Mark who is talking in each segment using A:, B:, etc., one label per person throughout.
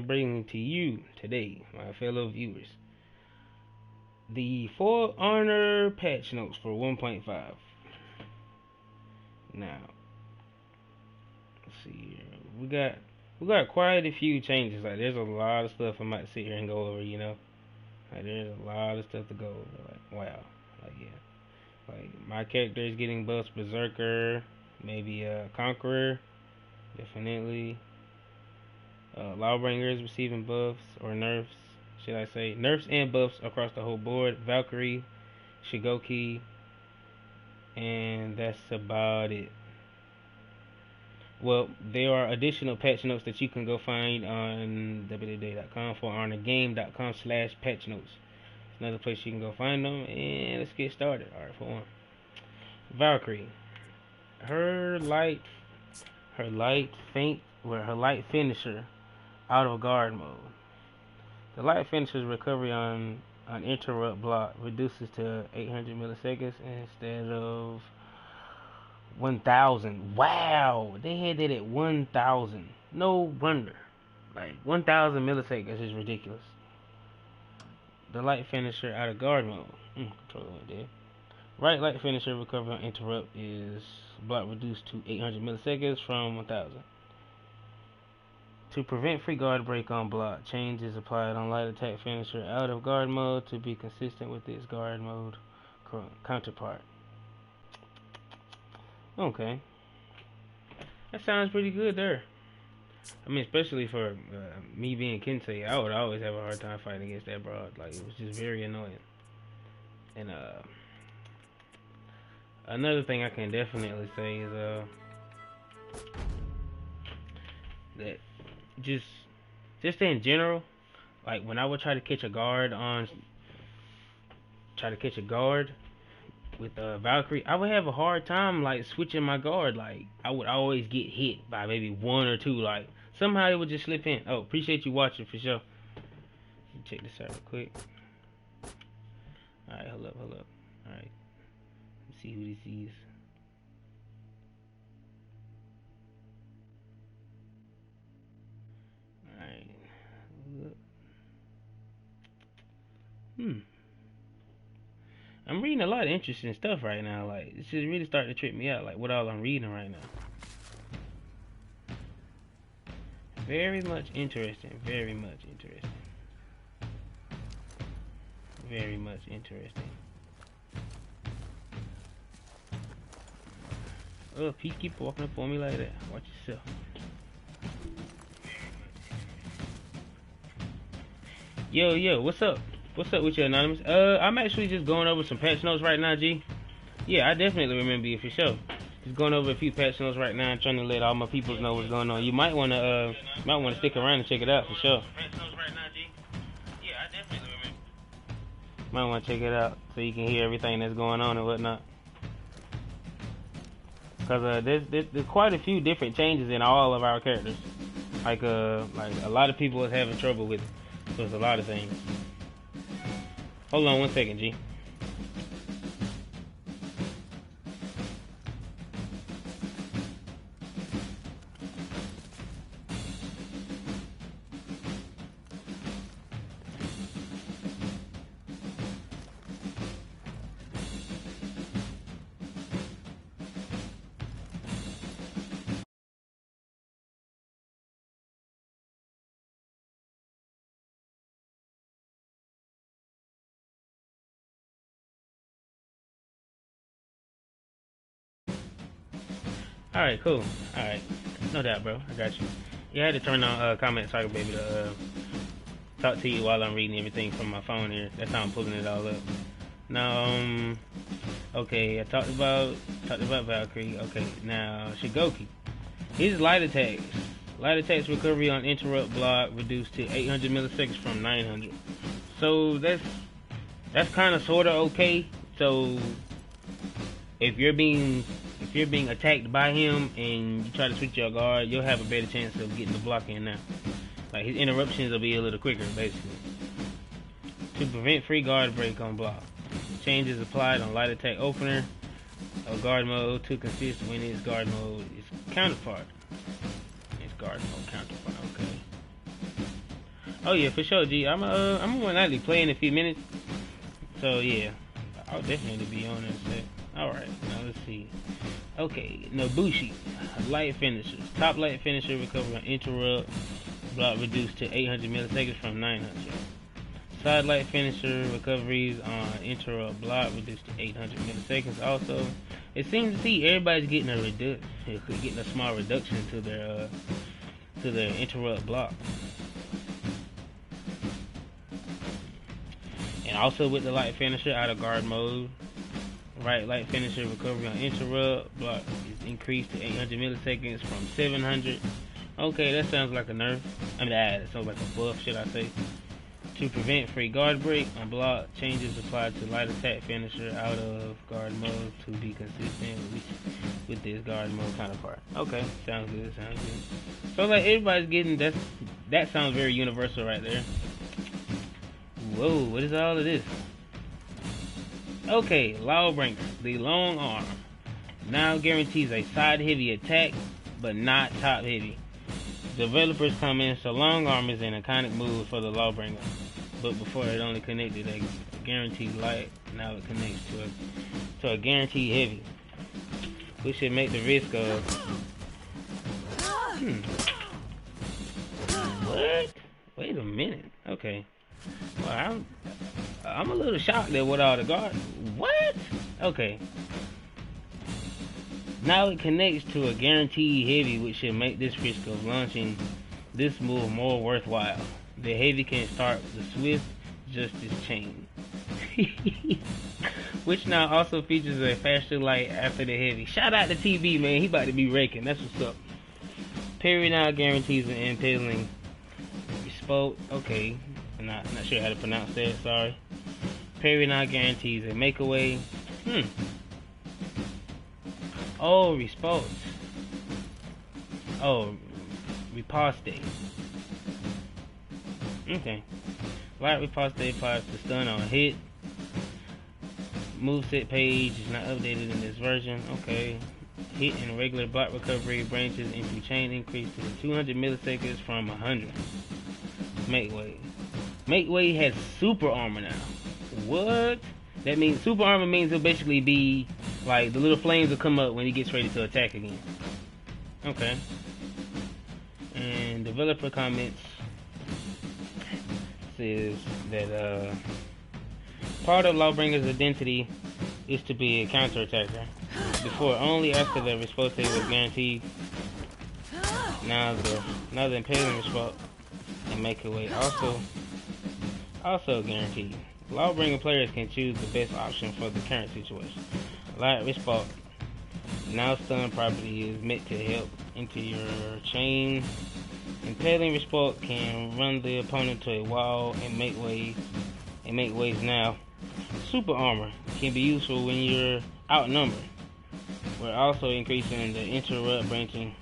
A: am bringing to you today, my fellow viewers, the For Honor patch notes for 1.5. Now, let's see here. We got quite a few changes. Like, there's a lot of stuff I might sit here and go over. Like, there's a lot of stuff to go over. Like, wow. Like, yeah. Like, my character is getting buffs. Berserker, maybe Conqueror, definitely. Lawbringer is receiving buffs or nerfs, should I say. Nerfs and buffs across the whole board. Valkyrie, Shigoki, and that's about it. Well, there are additional patch notes that you can go find on www.com forhonorgame.com/patch notes. It's another place you can go find them, and let's get started. Alright, for one. Valkyrie. Her light finisher out of guard mode. The light finisher's recovery on interrupt block reduces to 800 milliseconds instead of 1,000. Wow, they had that at 1,000. No wonder. Like, 1,000 milliseconds is ridiculous. The light finisher out of guard mode. Controller went dead. Right light finisher recovery on interrupt is block reduced to 800 milliseconds from 1,000. To prevent free guard break on block, change is applied on light attack finisher out of guard mode to be consistent with its guard mode counterpart. Okay. That sounds pretty good there. I mean, especially for me being Kensei, I would always have a hard time fighting against that broad. Like, it was just very annoying. And another thing I can definitely say is that just in general, like when I would try to catch a guard with Valkyrie, I would have a hard time like switching my guard. Like, I would always get hit by maybe one or two. Like, somehow it would just slip in. Oh, appreciate you watching for sure. Let me check this out real quick. Alright, hold up. Alright. Let's see who this is. Alright. I'm reading a lot of interesting stuff right now. Like, this is really starting to trip me out. Like, what all I'm reading right now. Very much interesting. Very much interesting. Very much interesting. Oh, Pete keep walking up on me like that. Watch yourself. Yo, what's up? What's up with you, Anonymous? I'm actually just going over some patch notes right now, G. Yeah, I definitely remember you for sure. Just going over a few patch notes right now and trying to let all my people know what's going on. You might wanna stick around and check it out for sure. Might wanna check it out so you can hear everything that's going on and whatnot. Cause there's quite a few different changes in all of our characters. Like a lot of people is having trouble with it. So it's a lot of things. Hold on one second, G. Alright, cool. Alright. No doubt, bro. I got you. Yeah, I had to turn on comment so I could be able to talk to you while I'm reading everything from my phone here. That's how I'm pulling it all up. Now, okay, I talked about Valkyrie. Okay, now Shigoki. His light attacks recovery on interrupt block reduced to 800 milliseconds from 900. So that's kind of sorta okay. So if you're being attacked by him and you try to switch your guard, you'll have a better chance of getting the block in now. Like, his interruptions will be a little quicker, basically. To prevent free guard break on block, changes applied on light attack opener or guard mode to consist when its guard mode is counterpart. Its guard mode counterpart, okay. Oh yeah, for sure, G. I'm more likely play in a few minutes. So yeah, I'll definitely be on that set. Alright, now let's see. Okay, Nobushi, light finishers. Top light finisher recovery on interrupt. Block reduced to 800 milliseconds from 900. Side light finisher recoveries on interrupt block reduced to 800 milliseconds. Also, it seems to see everybody's getting a small reduction to their interrupt block. And also with the light finisher out of guard mode, right light finisher recovery on interrupt block is increased to 800 milliseconds from 700. Okay, that sounds like a nerf. I mean, that sounds like a buff, should I say? To prevent free guard break on block, changes applied to light attack finisher out of guard mode to be consistent with this guard mode counterpart. Okay, sounds good, sounds good. So like everybody's getting that sounds very universal right there. Whoa, what is all of this? Okay, Lawbringer, the long arm, now guarantees a side heavy attack, but not top heavy. Developers comments the long arm is an iconic move for the Lawbringer, but before it only connected a guaranteed light, now it connects to a guaranteed heavy, which should make the risk of what? Wait a minute. Okay. Well, I'm a little shocked at what all the guard. What? Okay. Now it connects to a guaranteed heavy, which should make this risk of launching this move more worthwhile. The heavy can start the Swift Justice chain, which now also features a faster light after the heavy. Shout out to TV, man. He about to be raking. That's what's up. Parry now guarantees an impaling response. Okay. Not sure how to pronounce that, sorry. Parry now guarantees a makeaway. Oh, response. Oh, riposte. Okay. Light riposte applies to stun on hit. Moveset page is not updated in this version. Okay. Hit and regular block recovery branches into chain increase to 200 milliseconds from 100. Makeway. Makeway has super armor now. What? That means super armor means he'll basically be like the little flames will come up when he gets ready to attack again. Okay. And developer comments says that part of Lawbringer's identity is to be a counter-attacker. Before, only after the response was guaranteed. Now the impaling response and makeaway also guaranteed. Lawbringer players can choose the best option for the current situation. Light response. Now stun property is meant to help into your chain. Impaling response can run the opponent to a wall and make waves now. Super armor can be useful when you're outnumbered. We're also increasing the interrupt branching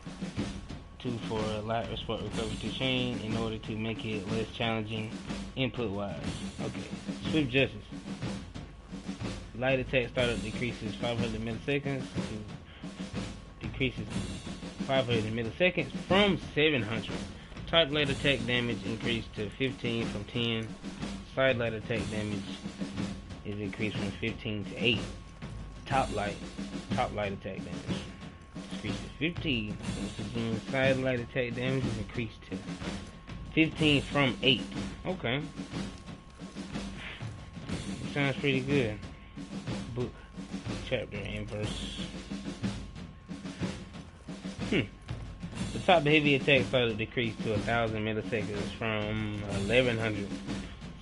A: for light response recovery to chain in order to make it less challenging input wise. Okay. Swift Justice. Light attack startup decreases 500 milliseconds from 700. Type light attack damage increased to 15 from 10. Side light attack damage is increased from 15 to 8. Top light attack damage increased to 15. Side light attack damage is increased to 15 from 8. Okay. Sounds pretty good. Book, chapter, and verse. The top heavy attack started decreased to 1,000 milliseconds from 1,100.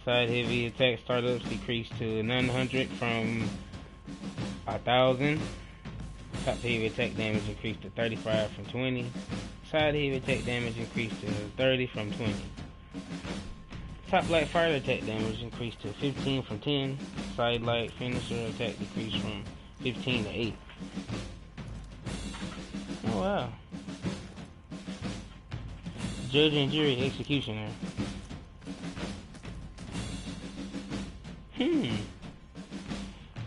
A: Side heavy attack startups decreased to 900 from 1,000. Top heavy attack damage increased to 35 from 20. Side heavy attack damage increased to 30 from 20. Top light fire attack damage increased to 15 from 10. Side light finisher attack decreased from 15 to 8. Oh wow. Judge and jury executioner.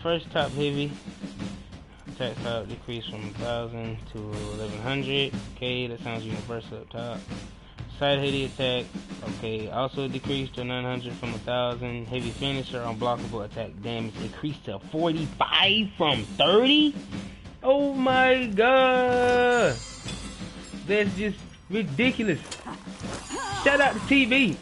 A: First top heavy attack style decreased from 1,000 to 1,100. Okay, that sounds universal up top. Side heavy attack. Okay. Also decreased to 900 from 1,000. Heavy finisher. Unblockable attack damage increased to 45 from 30. Oh my god. That's just ridiculous. Shout out to TV.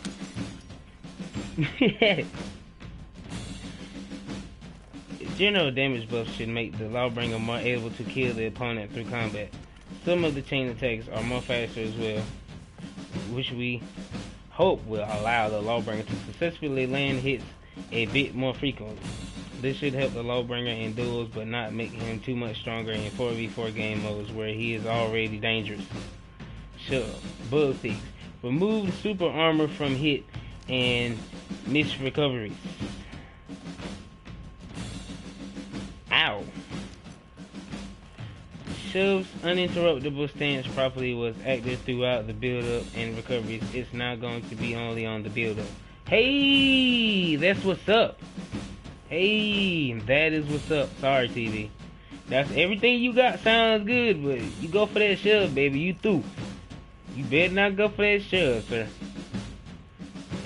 A: General damage buffs should make the Lawbringer more able to kill the opponent through combat. Some of the chain attacks are more faster as well, which we hope will allow the Lawbringer to successfully land hits a bit more frequently. This should help the Lawbringer in duels, but not make him too much stronger in 4v4 game modes where he is already dangerous. Sure. Bug fix. Remove the super armor from hit and miss recoveries. Ow. Shov's uninterruptible stance properly was active throughout the build-up and recoveries. It's now going to be only on the build-up. Hey, that's what's up. Hey, that is what's up. Sorry, TV. That's everything you got. Sounds good, but you go for that shove, baby. You through. You better not go for that shove, sir.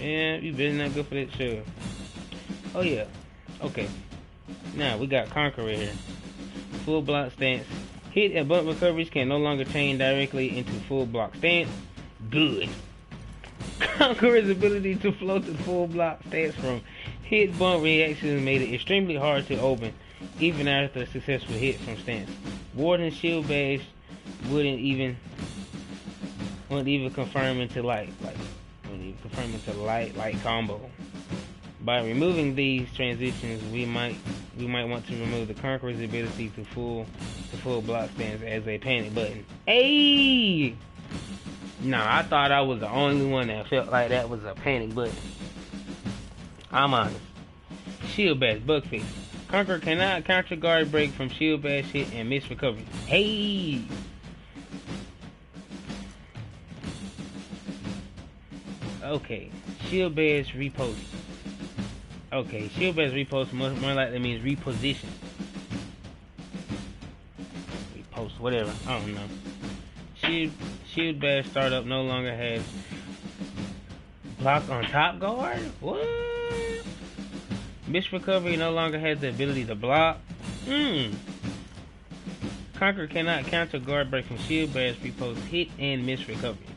A: Yeah, you better not go for that shove. Oh, yeah. Okay. Now, we got Conqueror here. Full block stance. Hit and bump recoveries can no longer chain directly into full block stance. Good. Conqueror's ability to float to full block stance from hit bump reactions made it extremely hard to open, even after a successful hit from stance. Warden's shield bash wouldn't even confirm into light combo. By removing these transitions, we might want to remove the Conqueror's ability to full block stance as a panic button. Hey! Nah, I thought I was the only one that felt like that was a panic button. I'm honest. Shield bash, bug fix. Conqueror cannot counter guard break from shield bash hit and miss recovery. Hey! Okay, shield bash repost. Okay, shield bash repost more likely means reposition. Repost, whatever. I don't know. Shield bash startup no longer has block on top guard. What? Miss recovery no longer has the ability to block. Conqueror cannot counter guard break from shield bash repost hit and miss recoveries.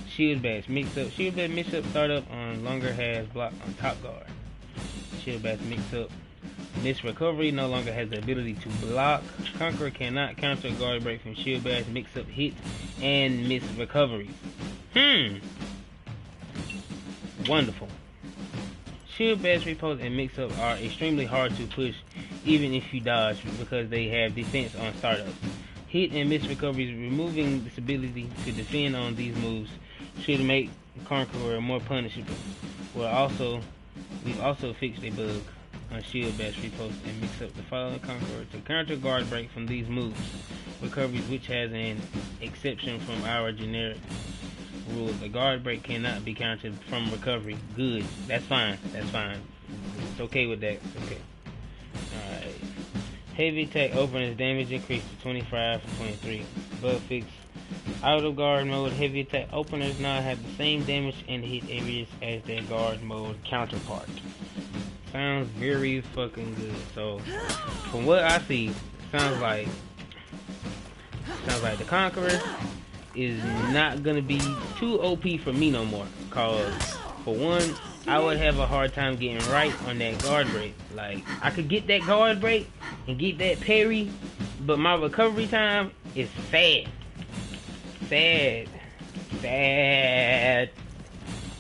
A: Shield bash mix up. Shield bash mix up startup on longer has block on top guard. Shield bash mix up. Miss recovery no longer has the ability to block. Conqueror cannot counter guard break from shield bash mix up hit and miss recoveries. Wonderful. Shield bash repost and mix up are extremely hard to push even if you dodge because they have defense on startups. Hit and miss recoveries, removing this ability to defend on these moves should make Conqueror more punishable. We've also fixed a bug on shield bash repost and mix up the following Conqueror to counter guard break from these moves. Recoveries, which has an exception from our generic rule. The guard break cannot be countered from recovery. Good. That's fine. That's fine. It's okay with that. It's okay. Alright. Heavy attack opens damage increased to 25 from 23. Bug fix. Out of guard mode, heavy attack openers now have the same damage and hit areas as their guard mode counterpart. Sounds very fucking good. So, from what I see, sounds like the Conqueror is not gonna be too OP for me no more. Cause for one, I would have a hard time getting right on that guard break. Like, I could get that guard break and get that parry, but my recovery time is sad.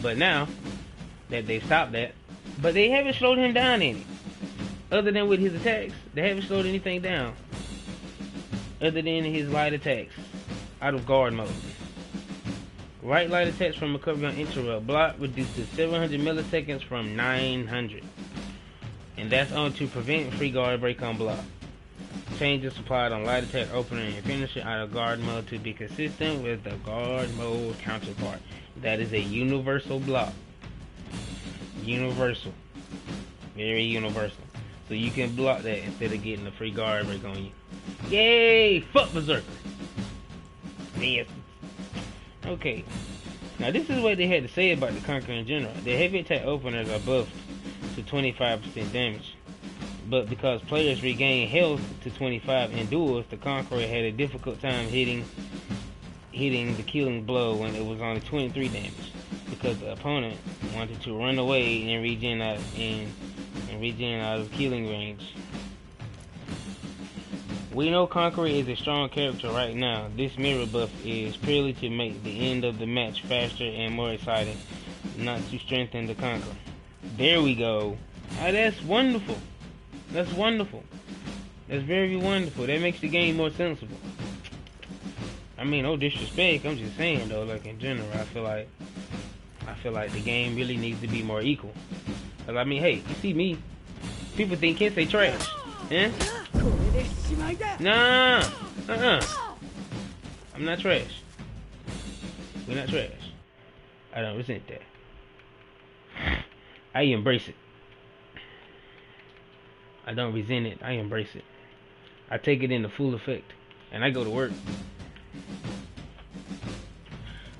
A: But now that they've stopped that, but they haven't slowed him down any. Other than with his attacks, they haven't slowed anything down. Other than his light attacks out of guard mode. Right light attacks from recovery on interrupt. Block reduced to 700 milliseconds from 900. And that's on to prevent free guard break on block. Changes applied on light attack opener and finisher out of guard mode to be consistent with the guard mode counterpart. That is a universal block. Universal. Very universal. So you can block that instead of getting a free guard break on you. Yay! Fuck Berserker. Yes. Okay. Now this is what they had to say about the Conqueror in general. The heavy attack openers are buffed to 25% damage, but because players regain health to 25 in duels, the Conqueror had a difficult time hitting the killing blow when it was only 23 damage, because the opponent wanted to run away and regen out of killing range. We know Conqueror is a strong character right now. This mirror buff is purely to make the end of the match faster and more exciting, not to strengthen the Conqueror. There we go. Ah, that's wonderful. That's wonderful. That's very wonderful. That makes the game more sensible. I mean, no disrespect. I'm just saying though, like in general, I feel like the game really needs to be more equal. Cause I mean, hey, you see me? People think kids say trash. Eh? Nah. I'm not trash. We're not trash. I don't resent that. I embrace it. I don't resent it. I embrace it. I take it into full effect. And I go to work.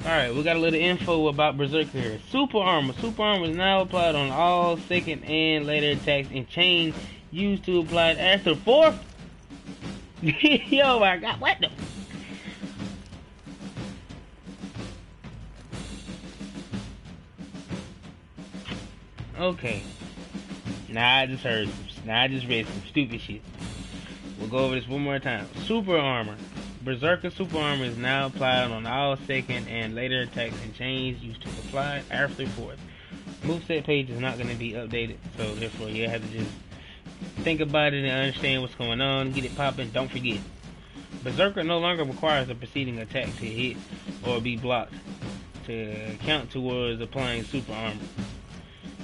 A: Alright, we got a little info about Berserker here. Super Armor. Super Armor is now applied on all second and later attacks and chain used to apply after fourth. Yo, my God, what the? Okay. Now I just read some stupid shit. We'll go over this one more time. Super Armor. Berserker Super Armor is now applied on all second and later attacks and chains used to apply after fourth. Moveset page is not going to be updated, so therefore you have to just think about it and understand what's going on. Get it popping. Don't forget. Berserker no longer requires a preceding attack to hit or be blocked to count towards applying Super Armor.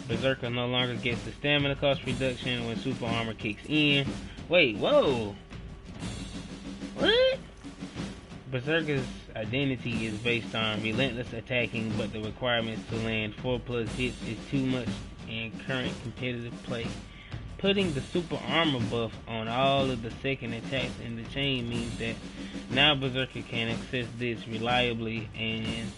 A: Berserker no longer gets the stamina cost reduction when Super Armor kicks in. Wait, whoa. What? Berserker's identity is based on relentless attacking, but the requirements to land 4+ hits is too much in current competitive play. Putting the Super Armor buff on all of the second attacks in the chain means that now Berserker can access this reliably and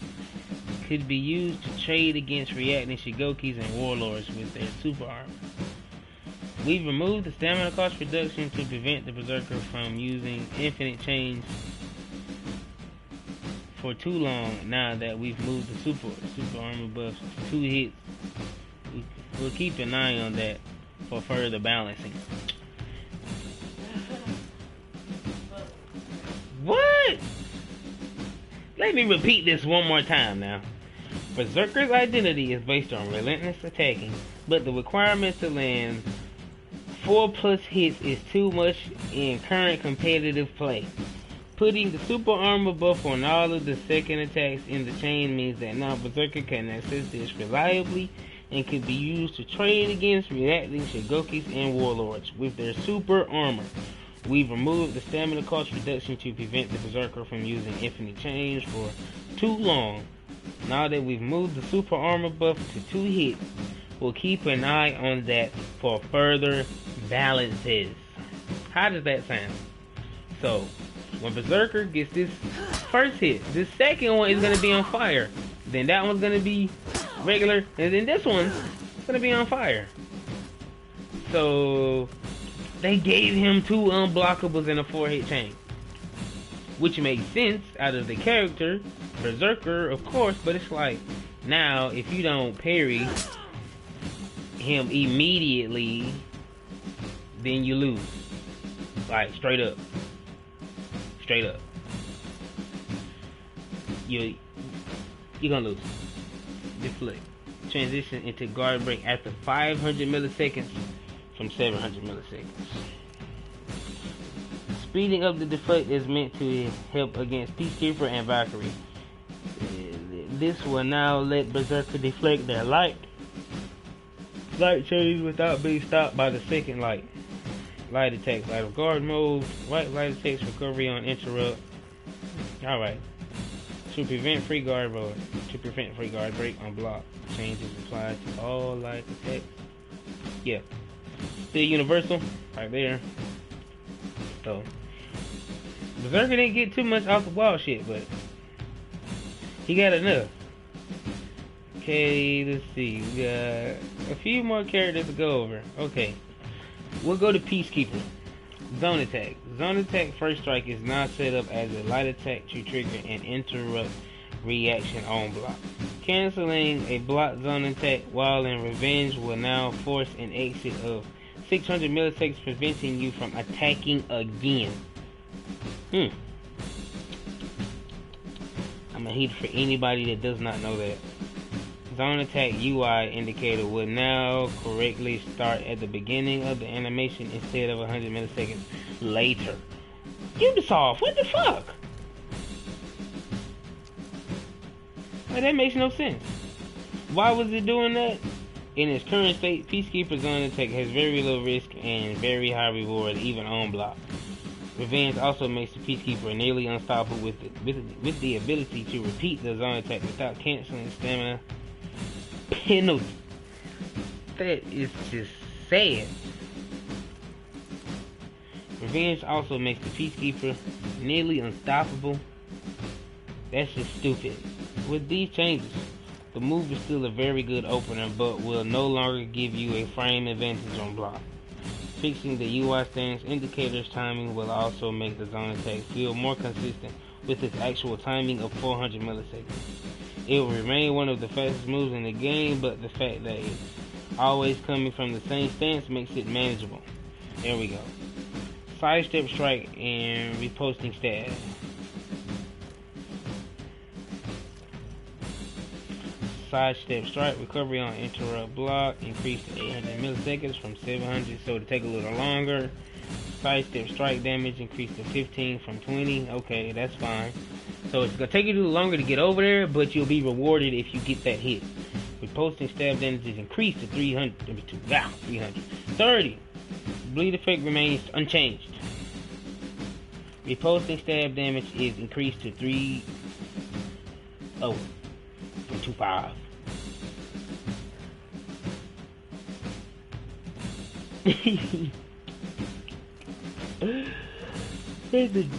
A: could be used to trade against reacting Shigokis and Warlords with their Super Armor. We've removed the stamina cost reduction to prevent the Berserker from using infinite chains for too long. Now that we've moved the Super Armor buffs to 2 hits, we'll keep an eye on that for further balancing. What? Let me repeat this one more time now. Berserker's identity is based on relentless attacking, but the requirements to land 4+ hits is too much in current competitive play. Putting the Super Armor buff on all of the second attacks in the chain means that now Berserker can access this reliably and can be used to trade against reacting Shigokis and Warlords with their Super Armor. We've removed the stamina cost reduction to prevent the Berserker from using infinite chains for too long. Now that we've moved the Super Armor buff to 2 hits, we'll keep an eye on that for further balances. How does that sound? So, when Berserker gets this first hit, this second one is going to be on fire. Then that one's going to be regular, and then this one's going to be on fire. So, they gave him 2 unblockables and a 4-hit chain. Which makes sense out of the character, Berserker, of course, but it's like, now, if you don't parry him immediately, then you lose. Like, straight up. Straight up. You're gonna lose. Deflect. Transition into guard break after 500 milliseconds from 700 milliseconds. Speeding up the deflect is meant to help against Peacekeeper and Valkyrie. This will now let Berserker deflect their light chains without being stopped by the second light. Light attacks, light of guard mode, light attacks, recovery on interrupt. Alright. To prevent free guard break on block. Changes applied to all light attacks. Yeah. Still universal, right there. So Berserker didn't get too much off the wall shit, but he got enough. Okay, let's see. We got a few more characters to go over. Okay, we'll go to Peacekeeper. Zone attack. Zone attack first strike is now set up as a light attack to trigger an interrupt reaction on block. Canceling a block zone attack while in revenge will now force an exit of 600 milliseconds, preventing you from attacking again. I'm a hit for anybody that does not know that. Zone attack UI indicator will now correctly start at the beginning of the animation instead of 100 milliseconds later. Ubisoft, what the fuck? Like, that makes no sense. Why was it doing that? In its current state, Peacekeeper Zone attack has very low risk and very high reward, even on block. Revenge also makes the Peacekeeper nearly unstoppable with the ability to repeat the zone attack without canceling stamina penalty. That is just sad. Revenge also makes the Peacekeeper nearly unstoppable. That's just stupid. With these changes, the move is still a very good opener, but will no longer give you a frame advantage on block. Fixing the UI stance indicator's timing will also make the zone attack feel more consistent with its actual timing of 400 milliseconds. It will remain one of the fastest moves in the game, but the fact that it's always coming from the same stance makes it manageable. There we go. Sidestep strike and reposting stab. Sidestep strike, recovery on interrupt block, increased to 800 milliseconds from 700, so to take a little longer. Sidestep strike damage increased to 15 from 20. Okay, that's fine. So it's gonna take you a little longer to get over there, but you'll be rewarded if you get that hit. Reposting stab damage is increased to 300. 30. Bleed effect remains unchanged. Reposting stab damage is increased to 3. Oh. From 2.5.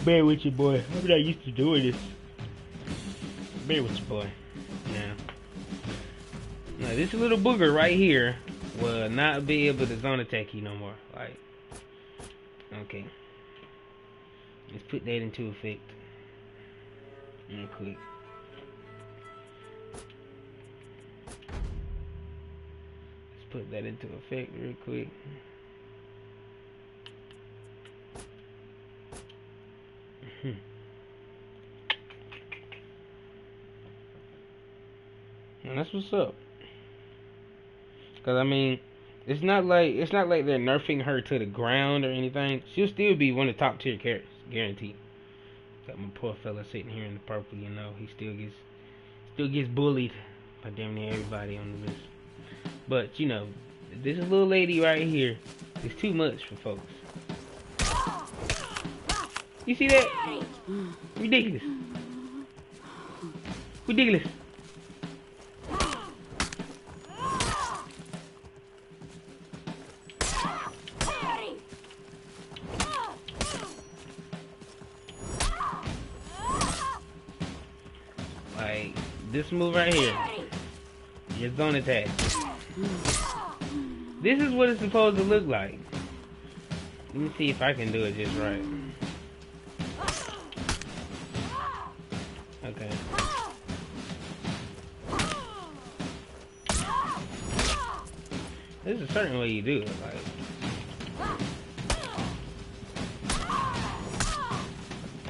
A: Bear with you, boy. I'm not used to doing this. Bear with you, boy. Now this little booger right here will not be able to zone attack you no more. Like, okay. Let's put that into effect. Real quick. Put that into effect real quick. And that's what's up. Cause I mean, it's not like they're nerfing her to the ground or anything. She'll still be one of the top tier characters, guaranteed. Got my poor fella sitting here in the purple. You know, he still gets bullied by damn near everybody on the list. But, you know, this little lady right here is too much for folks. You see that? Ridiculous. Ridiculous. Like, this move right here. Your zone attack. This is what it's supposed to look like. Let me see if I can do it just right. Okay. There's a certain way you do it, like.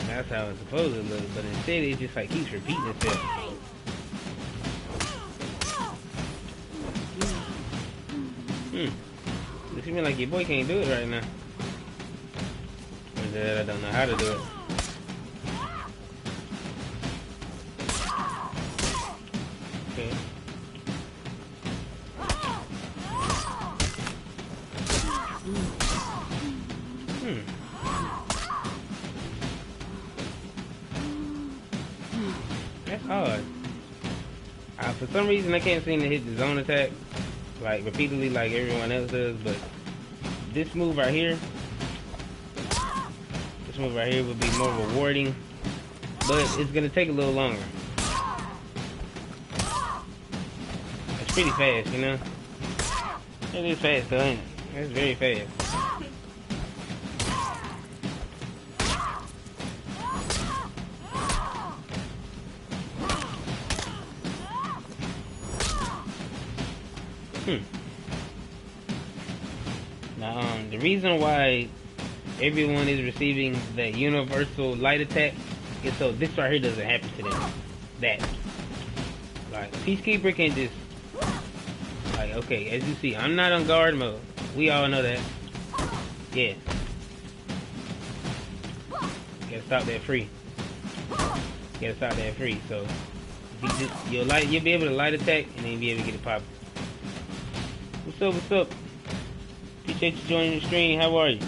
A: That's how it's supposed to look, but instead it just like keeps repeating itself. It seems like your boy can't do it right now. Or that I don't know how to do it. Okay. That's hard. For some reason I can't seem to hit the zone attack like repeatedly like everyone else does, but this move right here would be more rewarding, but it's gonna take a little longer. pretty fast, you know? It is fast though, ain't it? It's very fast. Now, the reason why everyone is receiving the universal light attack is so this right here doesn't happen to them. That. Like, Peacekeeper can just... Like, okay, as you see, I'm not on guard mode. We all know that. Yeah. Gotta stop that free. Gotta stop that free, so... You'll be able to light attack, and then you'll be able to get it popping. What's up, what's up? Appreciate you joining the stream. How are you?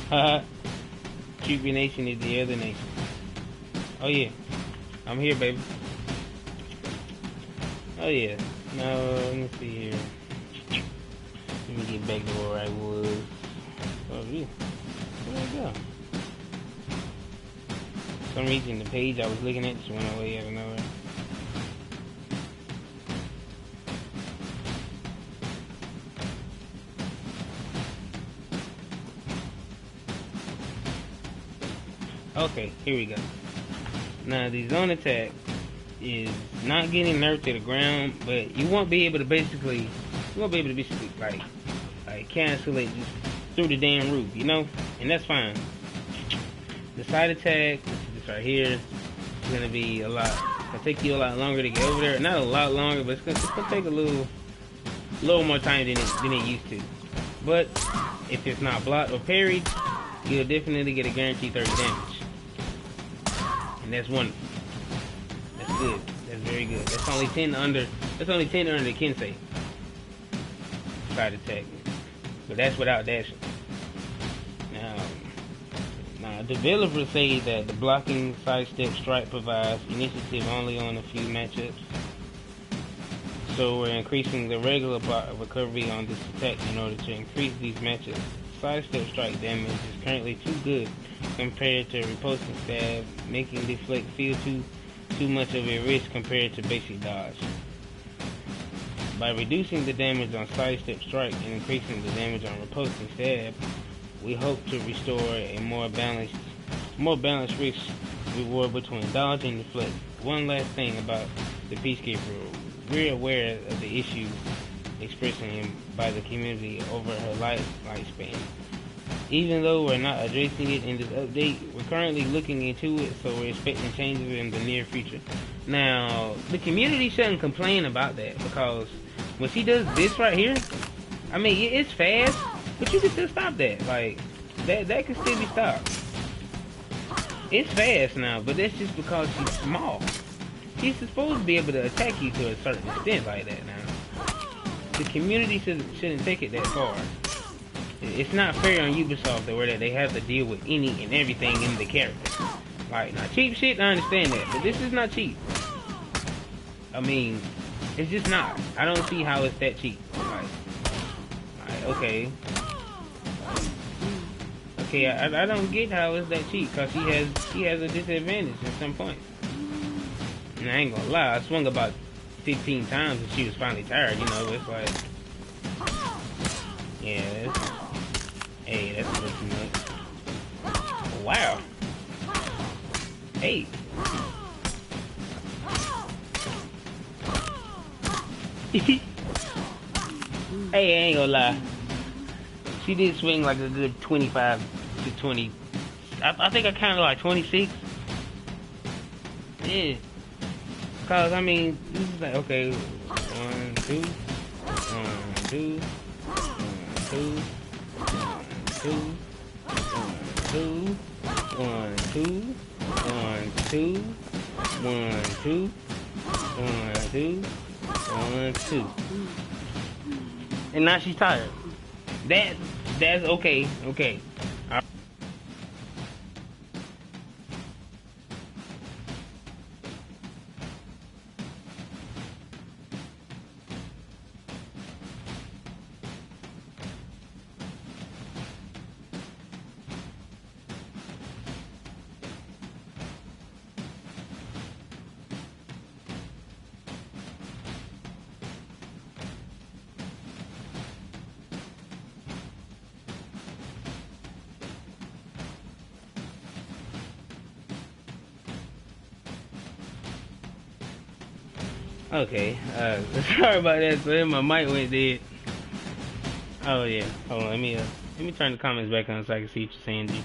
A: Haha. TrippyNation is the other nation. Oh yeah. I'm here, baby. Oh yeah. Now, let me see here. Let me get back to where I was. Oh yeah. Where'd I go? For some reason the page I was looking at just went away out of nowhere. Okay, here we go. Now the zone attack is not getting nerfed to the ground, but you won't be able to basically like cancel it just through the damn roof, you know? And that's fine. The side attack, this right here, is gonna be it'll take you a lot longer to get over there. Not a lot longer, but it's gonna take a little more time than it used to. But if it's not blocked or parried, you'll definitely get a guaranteed 30 damage. And that's wonderful. That's good. That's very good. That's only 10 under the Kensei side attack. But that's without dashing. Now, developers say that the blocking sidestep strike provides initiative only on a few matchups. So we're increasing the regular block recovery on this attack in order to increase these matchups. Sidestep strike damage is currently too good compared to riposting stab, making deflect feel too much of a risk compared to basic dodge. By reducing the damage on sidestep strike and increasing the damage on riposting stab, we hope to restore a more balanced risk reward between dodge and deflect. One last thing about the Peacekeeper, we're aware of the issues expressed by the community over her lifespan. Even though we're not addressing it in this update, we're currently looking into it, so we're expecting changes in the near future. Now, the community shouldn't complain about that, because when she does this right here, I mean, it's fast, but you can still stop that. Like, that can still be stopped. It's fast now, but that's just because she's small. She's supposed to be able to attack you to a certain extent like that now. The community shouldn't take it that far. It's not fair on Ubisoft the way that they have to deal with any and everything in the character. Like, now cheap shit, I understand that, but this is not cheap. I mean, it's just not. I don't see how it's that cheap. Like okay. Okay, I don't get how it's that cheap, cause he has a disadvantage at some point. And I ain't gonna lie, I swung about 15 times and she was finally tired, you know. It's like, yeah, hey, that's a little too much. Wow. Hey. Hey, I ain't gonna lie. She did swing like a good 25 to 20. I think I counted like 26. Yeah. Cause I mean, this is like, okay, 1, 2, 1, 2, 1, 2, 1, 2, 1, 2, 1, 2, 1, 2, 1, 2, 1, 2. And now she's tired. That's okay. Okay. Okay, sorry about that, so my mic went dead. Oh yeah, hold on, let me turn the comments back on so I can see what you're saying, G.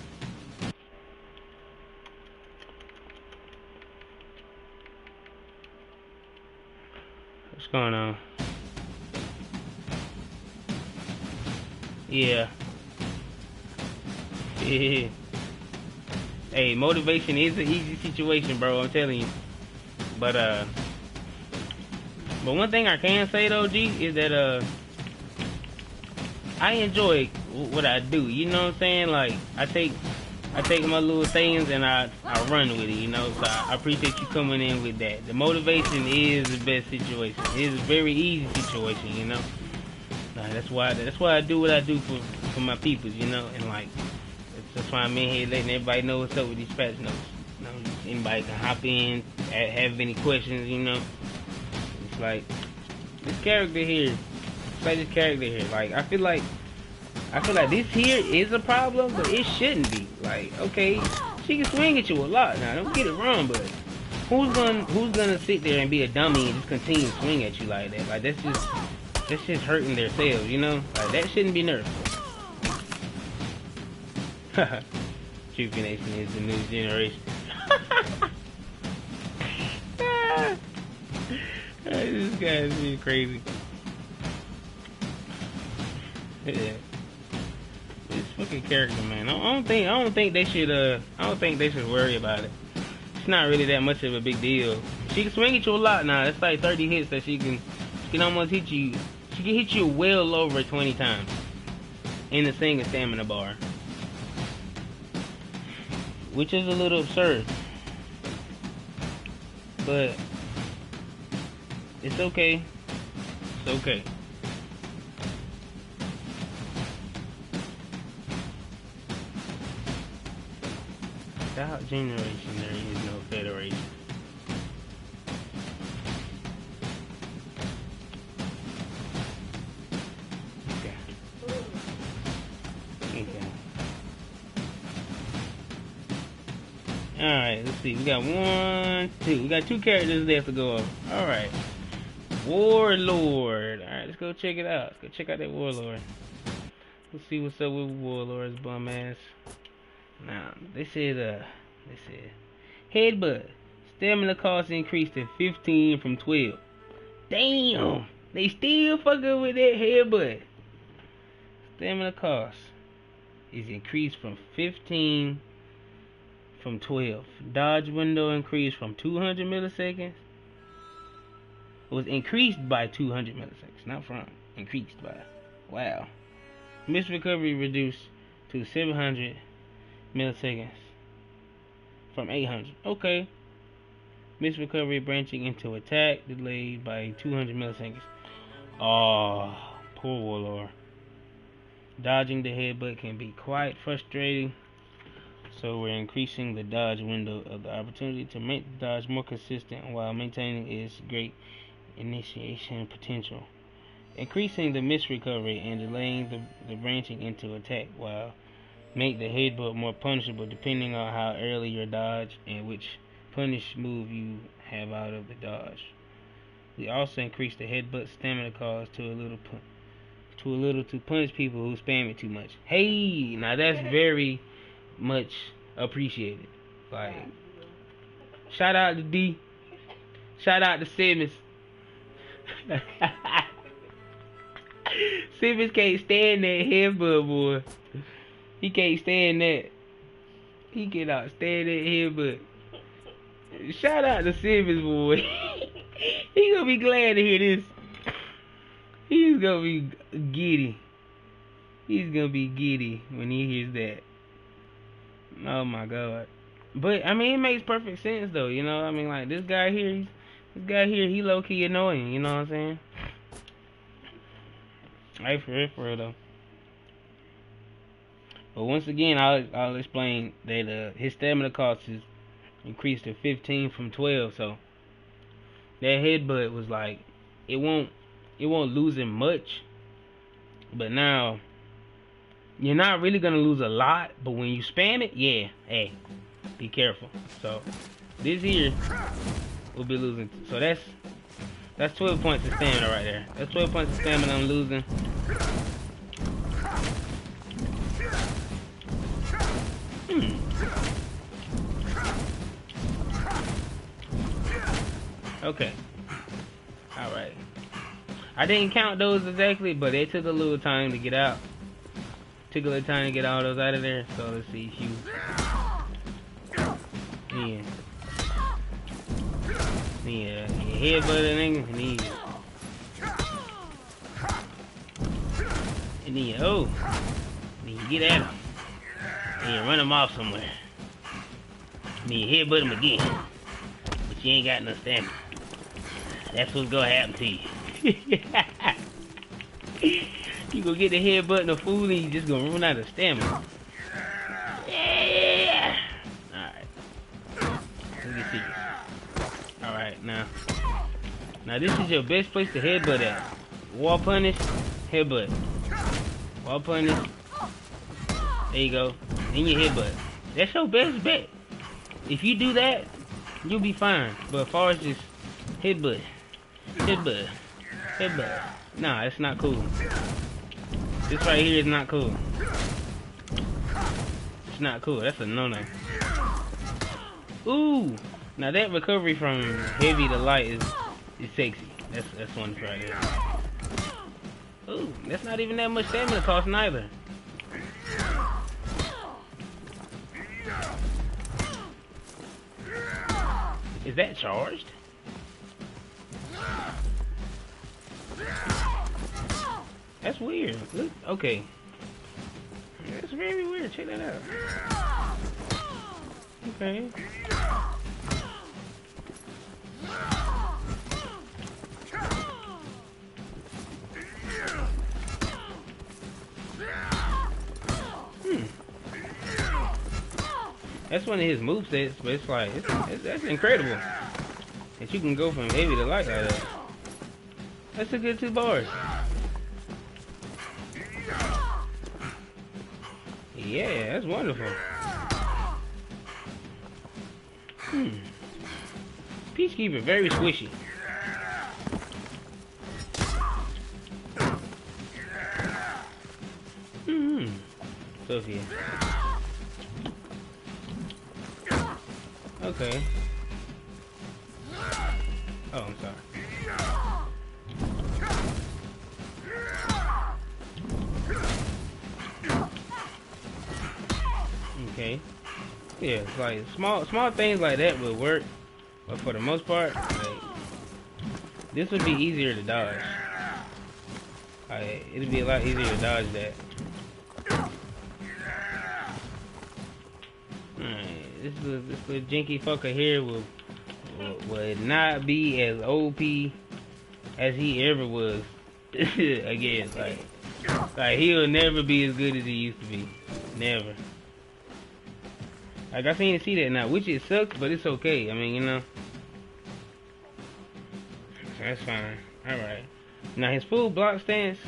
A: What's going on? Yeah. Yeah. Hey, motivation is an easy situation, bro, I'm telling you. But one thing I can say though, G, is that I enjoy what I do. You know what I'm saying? Like I take my little things and I run with it. You know, so I appreciate you coming in with that. The motivation is the best situation. It is a very easy situation. You know, that's why I do what I do for my people. You know, and like that's why I'm in here letting everybody know what's up with these patch notes. You know, anybody can hop in, have any questions. You know, it's like this character here. It's like this character here. Like I feel like this here is a problem, but it shouldn't be. Like, okay, she can swing at you a lot now. Don't get it wrong, but who's gonna sit there and be a dummy and just continue to swing at you like that? Like that's just hurting themselves, you know? Like that shouldn't be nerfed. TrippyNation is the new generation. This guy is being crazy. Yeah. This fucking character, man. I don't think they should worry about it. It's not really that much of a big deal. She can swing at you a lot now. That's like 30 hits that she can almost hit you. She can hit you well over 20 times in a single stamina bar, which is a little absurd. But it's okay. It's okay. Without generation, there is no federation. Okay. Alright, let's see. We got we got 2 characters left to go over. Alright. Warlord. Alright, let's go check it out. Let's go check out that Warlord. Let's see what's up with Warlord's bum ass. Now, they said headbutt. Stamina cost increased to 15 from 12. Damn! They still fucking with that headbutt. Stamina cost is increased from 15 from 12. Dodge window increased from 200 milliseconds. It was increased by 200 milliseconds, not from. Increased by. Wow. Miss recovery reduced to 700 milliseconds from 800. Okay. Miss recovery branching into attack delayed by 200 milliseconds. Oh, poor Warlord. Dodging the headbutt can be quite frustrating, so we're increasing the dodge window of the opportunity to make the dodge more consistent while maintaining its great initiation potential. Increasing the miss recovery and delaying the branching into attack while make the headbutt more punishable depending on how early your dodge and which punish move you have out of the dodge. We also increase the headbutt stamina cost to a little to punish people who spam it too much. Hey, now that's very much appreciated. Like, shout out to D. Shout out to Simmons. Simmons can't stand that headbutt, boy. He can't stand that. He cannot stand that headbutt. Shout out to Simmons, boy. He gonna be glad to hear this. He's gonna be giddy. He's gonna be giddy when he hears that. Oh my god. But I mean, it makes perfect sense though. You know, I mean, like this guy here, he low key annoying. You know what I'm saying? Hey, for real though. But once again, I'll explain that his stamina cost is increased to 15 from 12. So that headbutt was like, it won't lose him much. But now you're not really gonna lose a lot. But when you spam it, yeah, hey, be careful. So this here will be losing. So That's 12 points of stamina right there. That's 12 points of stamina I'm losing. Okay. Alright. I didn't count those exactly, but it took a little time to get out. Took a little time to get all those out of there. So let's see if you... Yeah, your headbutt and then oh, then you get at him, and you run him off somewhere. Then you headbutt him again, but you ain't got no stamina. That's what's gonna happen to you. You gonna get the headbutt and the fool, and you just gonna run out of stamina. Yeah. All right. Let's get serious. Alright, now this is your best place to headbutt at. Wall punish, headbutt. Wall punish. There you go. Then you headbutt. That's your best bet. If you do that, you'll be fine. But as far as just headbutt, nah, it's not cool. This right here is not cool. It's not cool. That's a no-no. Ooh! Now that recovery from heavy to light is sexy. That's one right there. Ooh, that's not even that much stamina cost neither. Is that charged? That's weird. Look, okay. That's very weird. Check that out. Okay. That's one of his movesets, but it's like, that's incredible. That you can go from heavy to light like that. That's a good 2 bars. Yeah, that's wonderful. Peacekeeper, very squishy. Sophia. Okay. Oh, I'm sorry. Okay. Yeah, it's like small things like that would work, but for the most part, like, this would be easier to dodge. Like, it'd be a lot easier to dodge that. This little jinky fucker here would not be as OP as he ever was. I guess, like he'll never be as good as he used to be. Never. Like, I seem to see that now, which it sucks, but it's okay. I mean, you know, that's fine. All right. Now his full block stance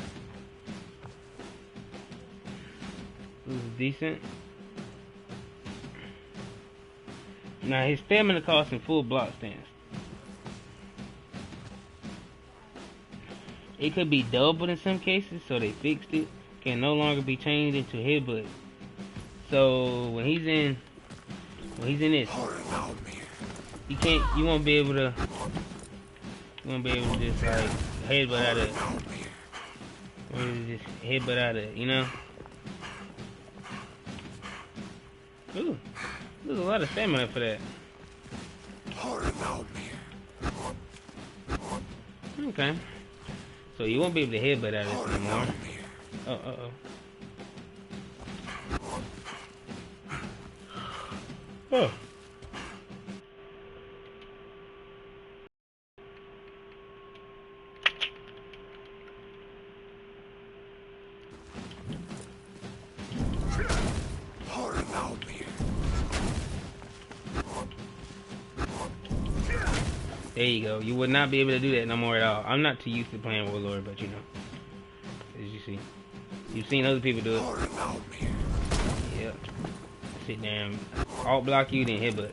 A: is decent. Now his stamina cost and full block stance, it could be doubled in some cases, so they fixed it. Can no longer be changed into headbutt. So when he's in this, you won't be able to just like headbutt out of it. Just headbutt out of it, you know? Ooh. There's a lot of stamina for that. Okay. So you won't be able to headbutt out of this anymore. Oh. There you go. You would not be able to do that no more at all. I'm not too used to playing Warlord, but you know, as you see, you've seen other people do it. Yep. Sit down, alt block you, then headbutt.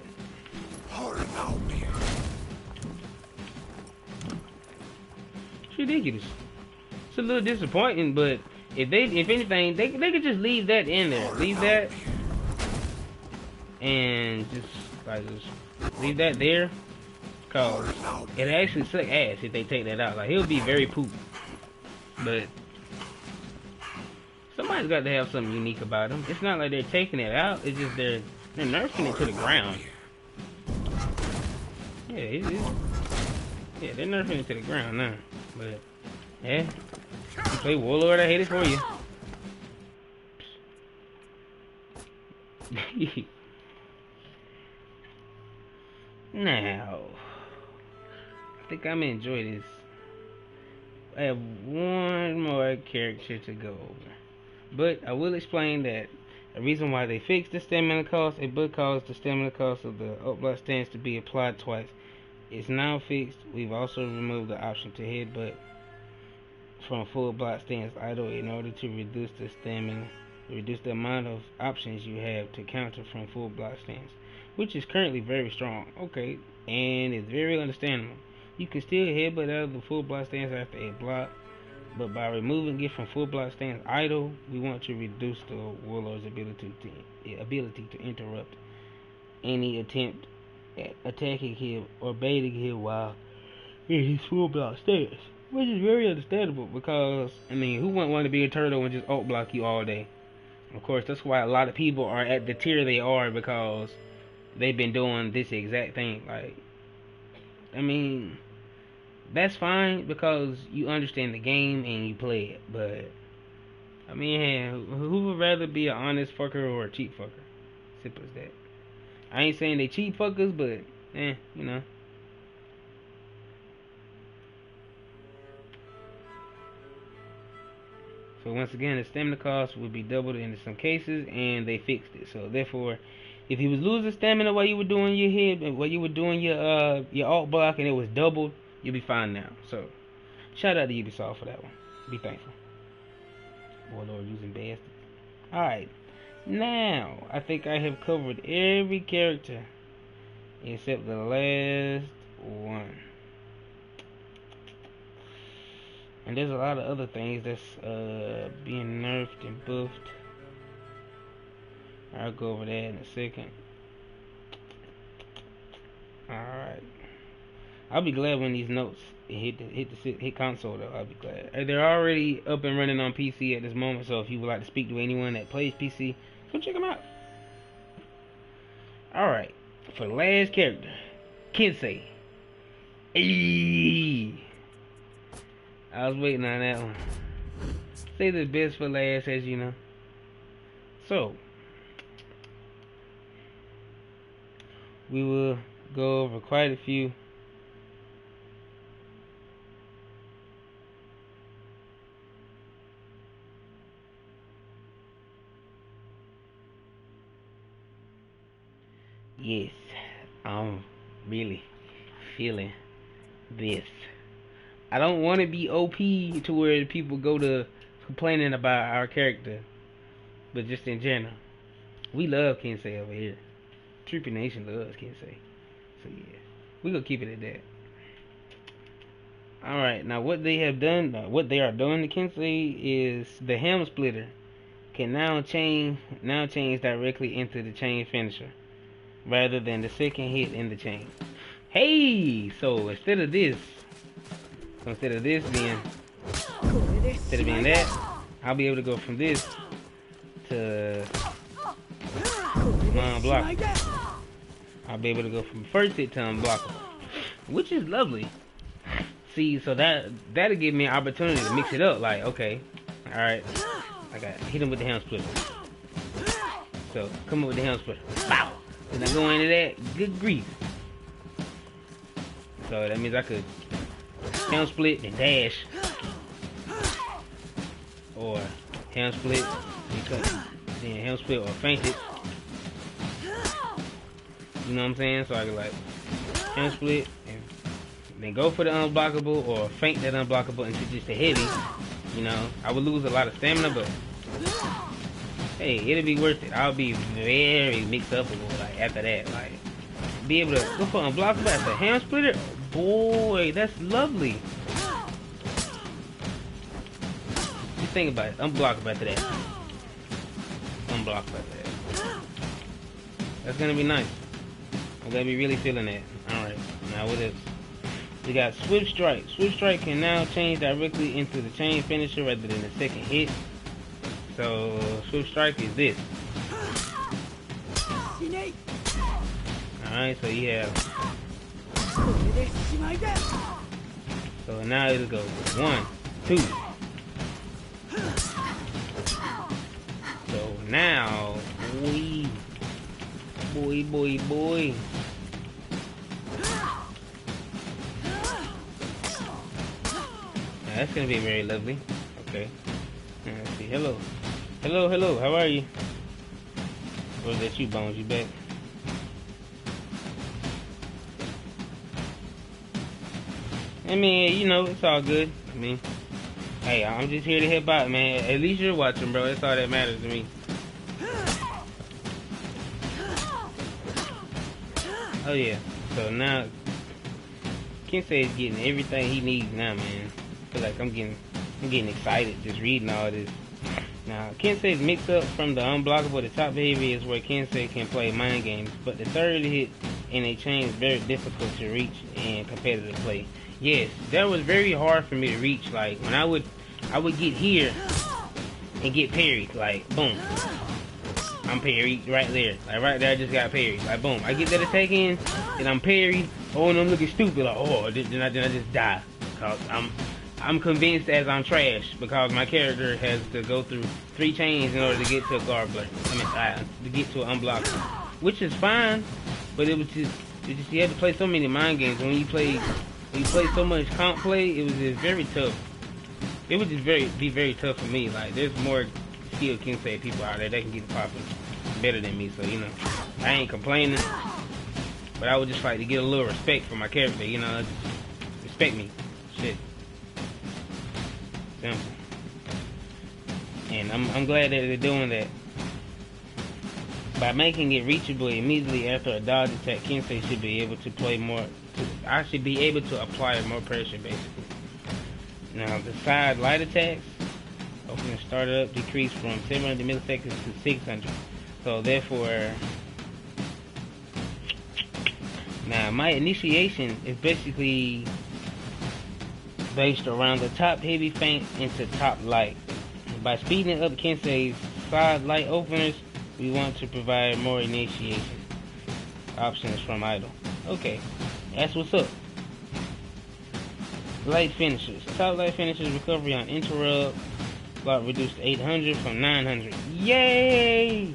A: ridiculous. It's a little disappointing, but if anything, they could just leave that in there. Leave that, and just leave that there, cause it actually suck ass if they take that out. Like, he'll be very poop, but somebody's got to have something unique about him. It's not like they're taking it out. It's just they're nerfing it to the ground. Yeah, yeah, they're nerfing it to the ground now. But yeah, you play Warlord, I hate it for you. Now, I think I'm gonna enjoy this. I have one more character to go over, but I will explain that the reason why they fixed the stamina cost is because the stamina cost of the up block stance to be applied twice is now fixed. We've also removed the option to headbutt from full block stance idle in order to reduce the stamina, reduce the amount of options you have to counter from full block stance, which is currently very strong. Okay, and it's very understandable. You can still headbutt out of the full block stance after a block, but by removing it from full block stance idle, we want to reduce the Warlord's ability to interrupt any attempt at attacking him or baiting him while in his full block stance, which is very understandable because, I mean, who wouldn't want to be a turtle and just alt block you all day? Of course, that's why a lot of people are at the tier they are, because they've been doing this exact thing. Like, I mean, that's fine because you understand the game and you play it, but I mean, who would rather be an honest fucker or a cheap fucker? Simple as that. I ain't saying they cheap fuckers, but you know. So once again, the stamina cost would be doubled in some cases, and they fixed it. So therefore, if you was losing stamina while you were doing your hit, while you were doing your alt block, and it was doubled, you'll be fine now. So shout out to Ubisoft for that one. Be thankful. Warlord using bastards. Alright. Now, I think I have covered every character except the last one. And there's a lot of other things that's being nerfed and buffed. I'll go over that in a second. Alright. I'll be glad when these notes hit console though. I'll be glad. They're already up and running on PC at this moment, so if you would like to speak to anyone that plays PC, go check them out. Alright. For the last character, Kensei. Ayy. I was waiting on that one. Say the best for last, as you know. So, we will go over quite a few. Yes, I'm really feeling this. I don't want to be OP to where people go to complaining about our character, but just in general, we love Kensei over here. TrippyNation loves Kensei, so yeah, we gonna keep it at that. All right, now what they have done, what they are doing to Kensei is the helm splitter can now change directly into the chain finisher, rather than the second hit in the chain. Hey, so instead of being that, I'll be able to go from this to unblockable. I'll be able to go from first hit to unblockable, which is lovely. See, so that'll give me an opportunity to mix it up. Like, okay, all right, I got hit him with the helm splitter. So come up with the helm splitter. Wow. Then I go into that. Good grief. So that means I could helm split and dash, or helm split then helm split or feint it. You know what I'm saying? So I could like helm split and then go for the unblockable, or feint that unblockable into just a heavy. You know, I would lose a lot of stamina, but hey, it'll be worth it. I'll be very mixed upable like after that. Like, be able to go for unblockable after helm splitter. Boy, that's lovely. you think about it? Unblockable after that. Unblockable after that. That's gonna be nice. I'm gonna be really feeling that. Alright, now what else? We got Swift Strike. Swift Strike can now change directly into the chain finisher rather than the second hit. So Swift Strike is this. Alright, so you have. So now it'll go 1, 2. So now boy. Now that's gonna be very lovely. Okay. Let's see. Hello, how are you? Or is that you, Bones? You back? I mean, you know, it's all good. I mean, hey, I'm just here to help out, man. At least you're watching, bro. That's all that matters to me. Oh yeah. So now, Kensei is getting everything he needs now, man. I feel like I'm getting excited just reading all this. Now, Kensei's mix-up from the unblockable to top heavy is where Kensei can play mind games, but the third hit in a chain is very difficult to reach in competitive play. Yes, that was very hard for me to reach. Like, when I would get here and get parried, like, boom. I'm parried right there. Like, right there, I just got parried. Like, boom. I get that attack in, and I'm parried. Oh, and I'm looking stupid. Like, oh, then I just die. Because I'm convinced as I'm trash because my character has to go through 3 chains in order to get to a guard blade. To get to an unblockable, which is fine, but it was just you had to play so many mind games. When you play so much comp play, it was just very tough. It would just be very tough for me. Like, there's more skilled Kensei people out there that can get the popping better than me. So, you know, I ain't complaining, but I would just like to get a little respect for my character. You know, just respect me. Shit. Simple. And I'm glad that they're doing that. By making it reachable immediately after a dodge attack, Kensei should be able to play more. I should be able to apply more pressure, basically. Now, the side light attacks, open and start up, decrease from 700 milliseconds to 600. So, therefore, now my initiation is basically based around the top heavy feint into top light. By speeding up Kensei's side light openers, we want to provide more initiation options from idle. Okay, that's what's up. Light finishers. Top light finishers recovery on interrupt. Block reduced to 800 from 900. Yay!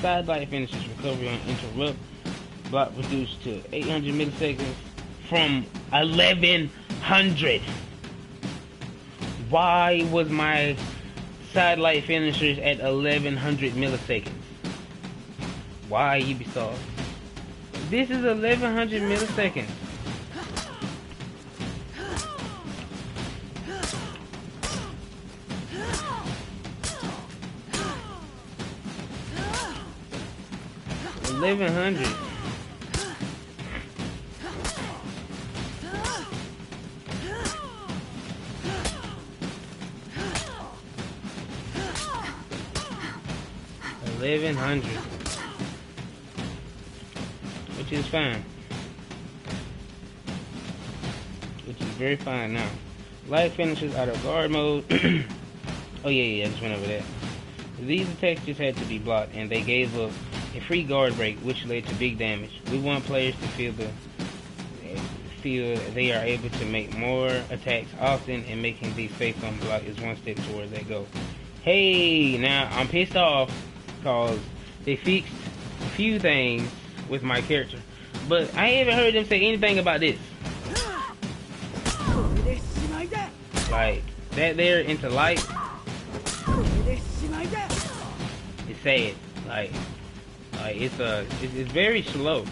A: Side light finishers recovery on interrupt. Block reduced to 800 milliseconds from 1100. Why was my side light finishers at 1100 milliseconds? Why, Ubisoft? This is 1100 milliseconds. $1100. $1100, which is fine, which is very fine. Now, light finishes out of guard mode. Oh yeah, I just went over that. These attacks just had to be blocked, and they gave up a free guard break, which led to big damage. We want players to feel they are able to make more attacks often, and making these safe on block is one step towards that goal. Hey, now I'm pissed off because they fixed a few things with my character, but I ain't even heard them say anything about this. Like, that there into light, it's sad. Like it's very slow.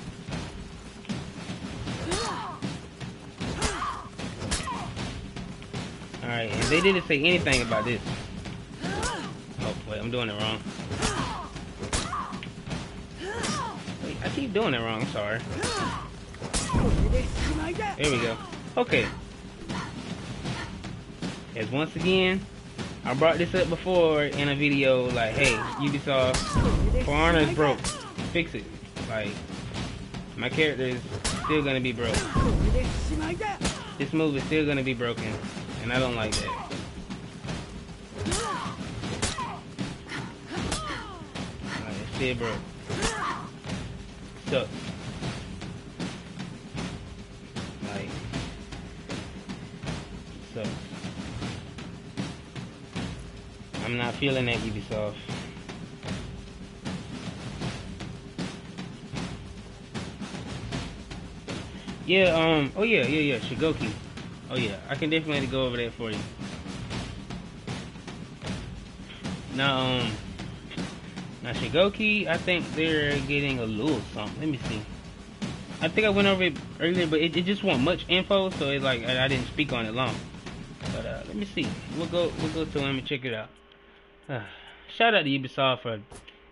A: Alright, and they didn't say anything about this. Oh wait, I'm doing it wrong. Wait, I keep doing it wrong, I'm sorry. There we go. Okay. As once again, I brought this up before in a video, like, hey, Ubisoft, For Honor's broke. Fix it. Like, my character is still gonna be broke. This move is still gonna be broken, and I don't like that. Like, it's still broke. Sucks. Like, sucks. I'm not feeling that, Ubisoft. Yeah, oh yeah, Shigoki. Oh yeah, I can definitely go over that for you. Now, Shigoki, I think they're getting a little something. Let me see. I think I went over it earlier, but it just wasn't much info, so it's like I didn't speak on it long. But let me see. We'll go to them and check it out. Shout out to Ubisoft for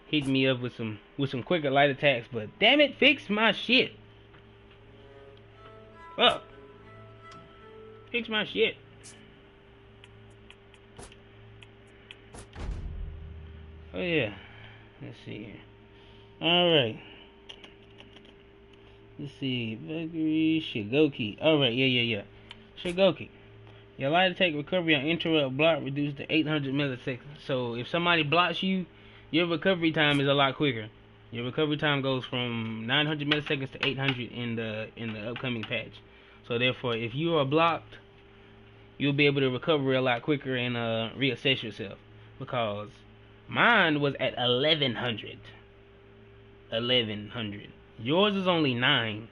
A: hitting me up with some quicker light attacks, but damn it, fix my shit. Fuck. Fix my shit. Oh yeah. Let's see here. Alright. Let's see. Valkyrie Shigoki. Alright, yeah. Shigoki. Your light attack recovery on interrupt block reduced to 800 milliseconds. So if somebody blocks you, your recovery time is a lot quicker. Your recovery time goes from 900 milliseconds to 800 in the upcoming patch. So therefore, if you are blocked, you'll be able to recover a lot quicker and reassess yourself. Because mine was at 1100. 1100. Yours is only 9.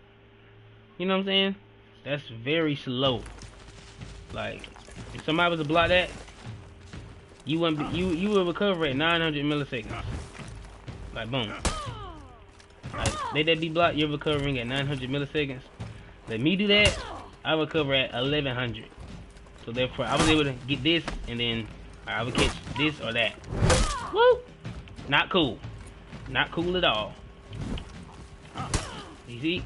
A: You know what I'm saying? That's very slow. Like, if somebody was to block that, you wouldn't be, you would recover at 900 milliseconds. Like, boom. Like, they that be blocked, you're recovering at 900 milliseconds. Let me do that, I recover at 1100. So therefore, I was able to get this, and then I would catch this or that. Woo! Not cool. Not cool at all. You see?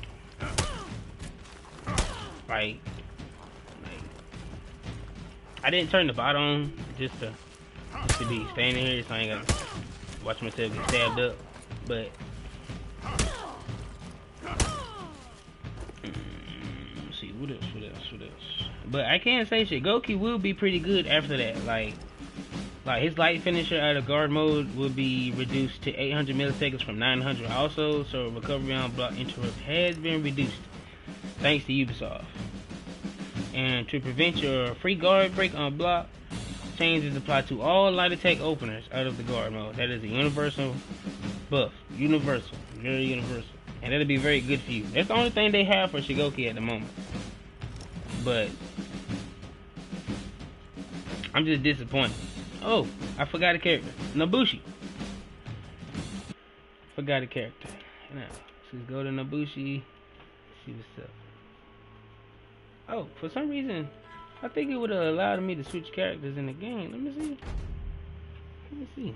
A: Like, I didn't turn the bot on just to be standing here, so I ain't gotta watch myself get stabbed up. But let's see, what else? But I can say Shigoki will be pretty good after that. Like his light finisher out of guard mode will be reduced to 800 milliseconds from 900 also, so recovery on block interrupt has been reduced thanks to Ubisoft. And to prevent your free guard break on block, changes apply to all light attack openers out of the guard mode. That is a universal buff. Universal. Very universal. And that'll be very good for you. That's the only thing they have for Shigoki at the moment. But I'm just disappointed. Oh, I forgot a character. Nobushi. Forgot a character. Now, let's go to Nobushi. See what's up. Oh, for some reason, I think it would have allowed me to switch characters in the game. Let me see. I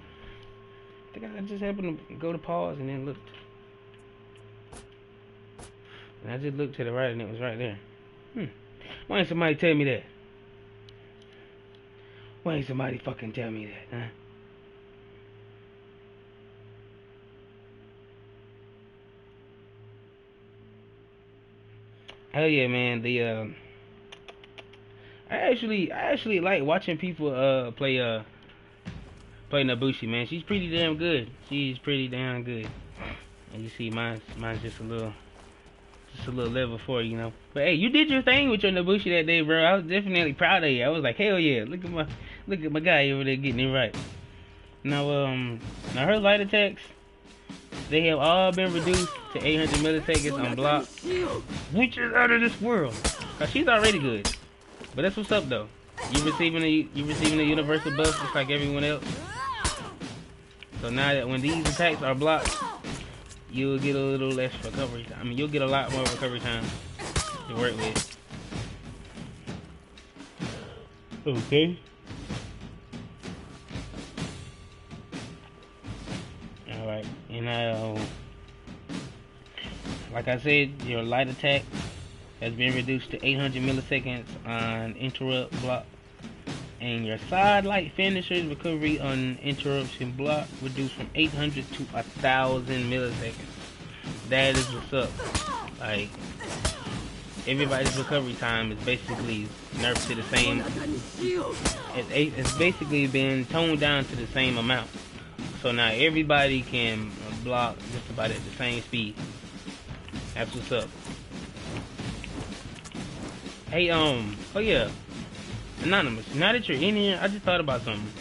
A: think I just happened to go to pause and then looked. And I just looked to the right and it was right there. Why ain't somebody tell me that? Why ain't somebody fucking tell me that, huh? Hell yeah, man. I actually like watching people play Nobushi, man. She's pretty damn good. And you see mine's just a little level 4, you know. But hey, you did your thing with your Nobushi that day, bro. I was definitely proud of you. I was like, hell yeah, look at my guy over there getting it right. Now her light attacks, they have all been reduced to 800 milliseconds on block, which is out of this world. Cause she's already good, but that's what's up though. You receiving a universal buff just like everyone else. So now that when these attacks are blocked, you'll get a little less recovery time. I mean, you'll get a lot more recovery time to work with. Okay. Alright, and like I said, your light attack has been reduced to 800 milliseconds on interrupt block. And your side light finishers recovery on interruption block reduced from 800 to 1,000 milliseconds. That is what's up. Like, everybody's recovery time is basically nerfed to the same. It's basically been toned down to the same amount. So now everybody can block just about at the same speed. That's what's up. Hey, oh yeah, Anonymous, now that you're in here, I just thought about something.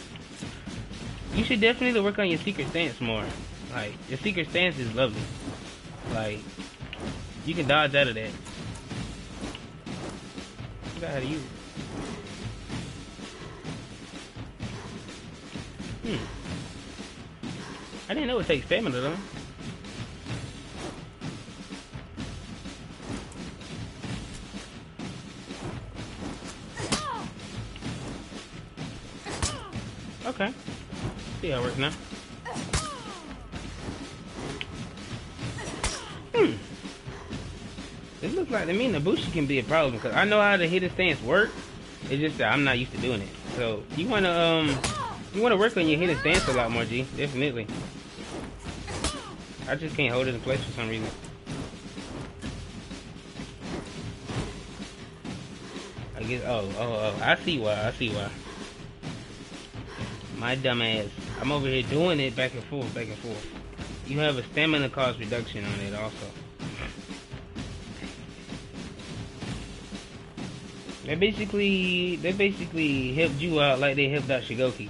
A: You should definitely work on your secret stance more. Like, your secret stance is lovely. Like, you can dodge out of that. I forgot how to use it. I didn't know it takes stamina though. Okay. See how it works now. It looks like to me Nabushi can be a problem because I know how the hidden stance work. It's just that I'm not used to doing it. So you wanna work on your hidden stance a lot more, G. Definitely. I just can't hold it in place for some reason. I guess. Oh. I see why. My dumb ass. I'm over here doing it back and forth. You have a stamina cost reduction on it also. They basically helped you out like they helped out Shigoki.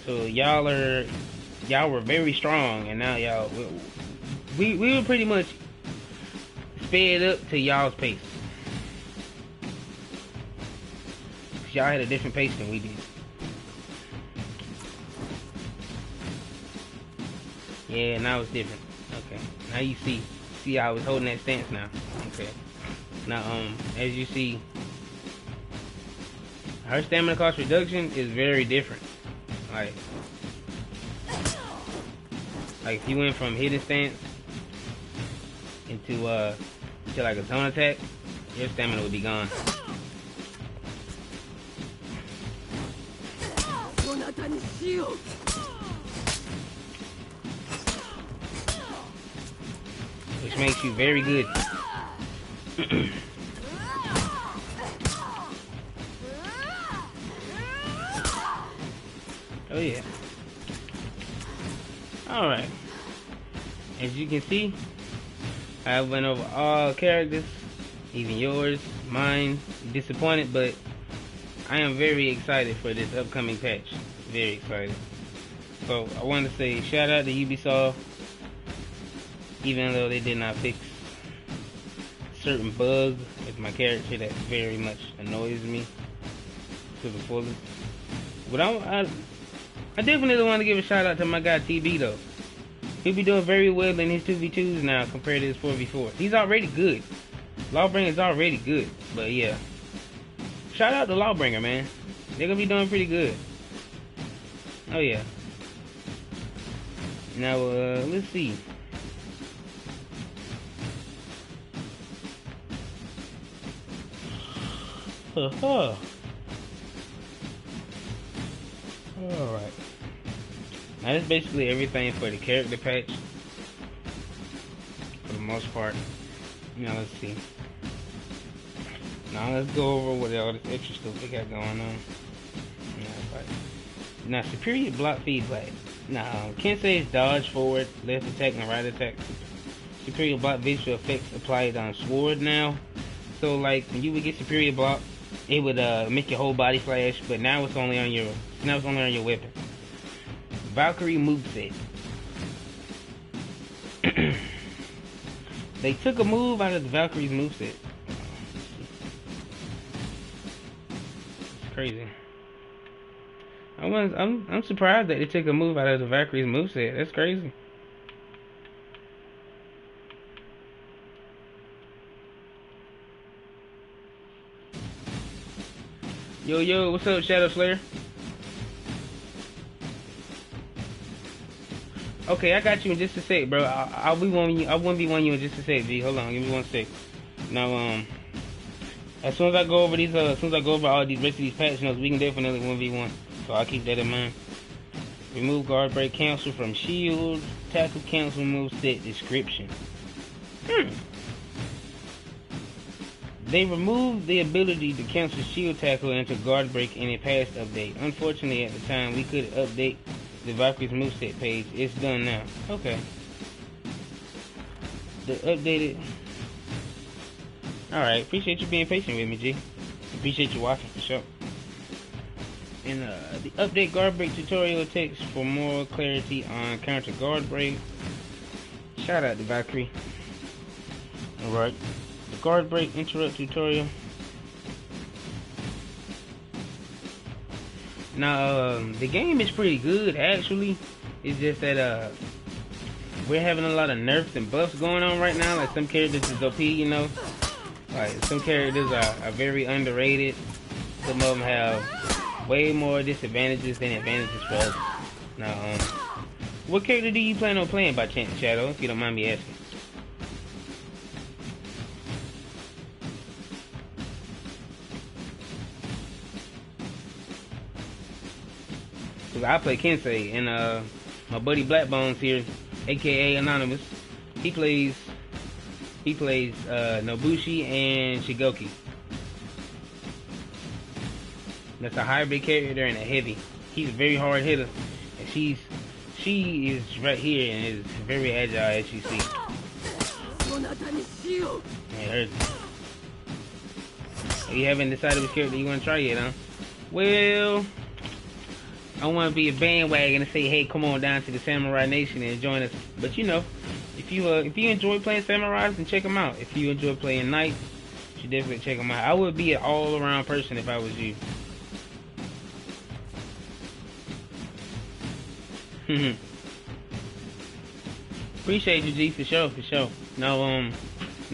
A: So y'all were very strong, and now y'all we were pretty much sped up to y'all's pace. Cause y'all had a different pace than we did. Yeah, now it's different. Okay, now you see how I was holding that stance now. Okay, now as you see, her stamina cost reduction is very different. Like if you went from hidden stance into like a zone attack, your stamina would be gone. Which makes you very good. Oh yeah. Alright. As you can see, I went over all characters, even yours, mine. Disappointed, but I am very excited for this upcoming patch. Very excited. So I want to say shout out to Ubisoft, even though they did not fix certain bug with my character that very much annoys me to the fullest. But I definitely want to give a shout out to my guy TB though. He'll be doing very well in his 2v2s now compared to his 4v4. He's already good. Lawbringer's already good. But yeah. Shout out to Lawbringer, man. They're gonna be doing pretty good. Oh yeah. Now let's see. Alright. Now that's basically everything for the character patch. For the most part. Now let's see. Now let's go over what all this extra stuff they got going on. Now superior block feedback. Now Kensei's dodge forward, left attack, and right attack. Superior block visual effects applied on sword now. So like when you would get superior block, it would make your whole body flash, but now it's only on your weapon. Valkyrie moveset. They took a move out of the Valkyrie's moveset. It's crazy. I'm surprised that they took a move out of the Valkyrie's moveset. That's crazy. Yo, what's up, Shadow Slayer? Okay, I got you in just a sec, bro. I'll be one you. I won't be one you in just a sec, G. Hold on, give me 1 sec. Now, As soon as I go over these, as soon as I go over all these rest of these patch notes, we can definitely 1v1. So I'll keep that in mind. Remove guard break cancel from shield. Tackle cancel move set description. They removed the ability to cancel shield tackle into guard break in a past update. Unfortunately, at the time, we couldn't update the Valkyrie's moveset page. It's done now. Okay. The updated. Alright, appreciate you being patient with me, G. Appreciate you watching for sure. And the update guard break tutorial text for more clarity on counter guard break. Shout out to Valkyrie. Alright. The guard break interrupt tutorial. Now, the game is pretty good actually. It's just that we're having a lot of nerfs and buffs going on right now. Like some characters is OP, you know. Like some characters are very underrated. Some of them have way more disadvantages than advantages for us. Now, what character do you plan on playing by chance, Shadow? If you don't mind me asking. Cause I play Kensei, and my buddy Black Bones here, aka Anonymous, he plays Nobushi and Shigoki. That's a hybrid character and a heavy. He's a very hard hitter, and she is right here and is very agile, as you see. It hurts. You haven't decided which character you want to try yet, huh? Well, I want to be a bandwagon and say, hey, come on down to the Samurai Nation and join us. But you know, if you enjoy playing Samurais, then check them out. If you enjoy playing Knights, you should definitely check them out. I would be an all-around person if I was you. Appreciate you, G, for sure, for sure. Now,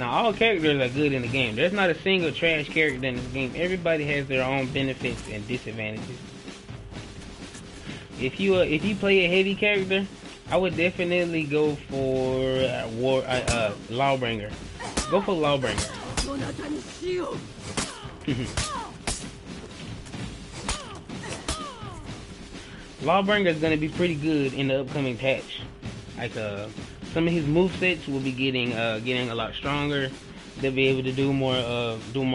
A: all characters are good in the game. There's not a single trash character in this game. Everybody has their own benefits and disadvantages. If you play a heavy character, I would definitely go for Lawbringer. Go for Lawbringer. Lawbringer is gonna be pretty good in the upcoming patch. Like some of his movesets will be getting a lot stronger. They'll be able to do more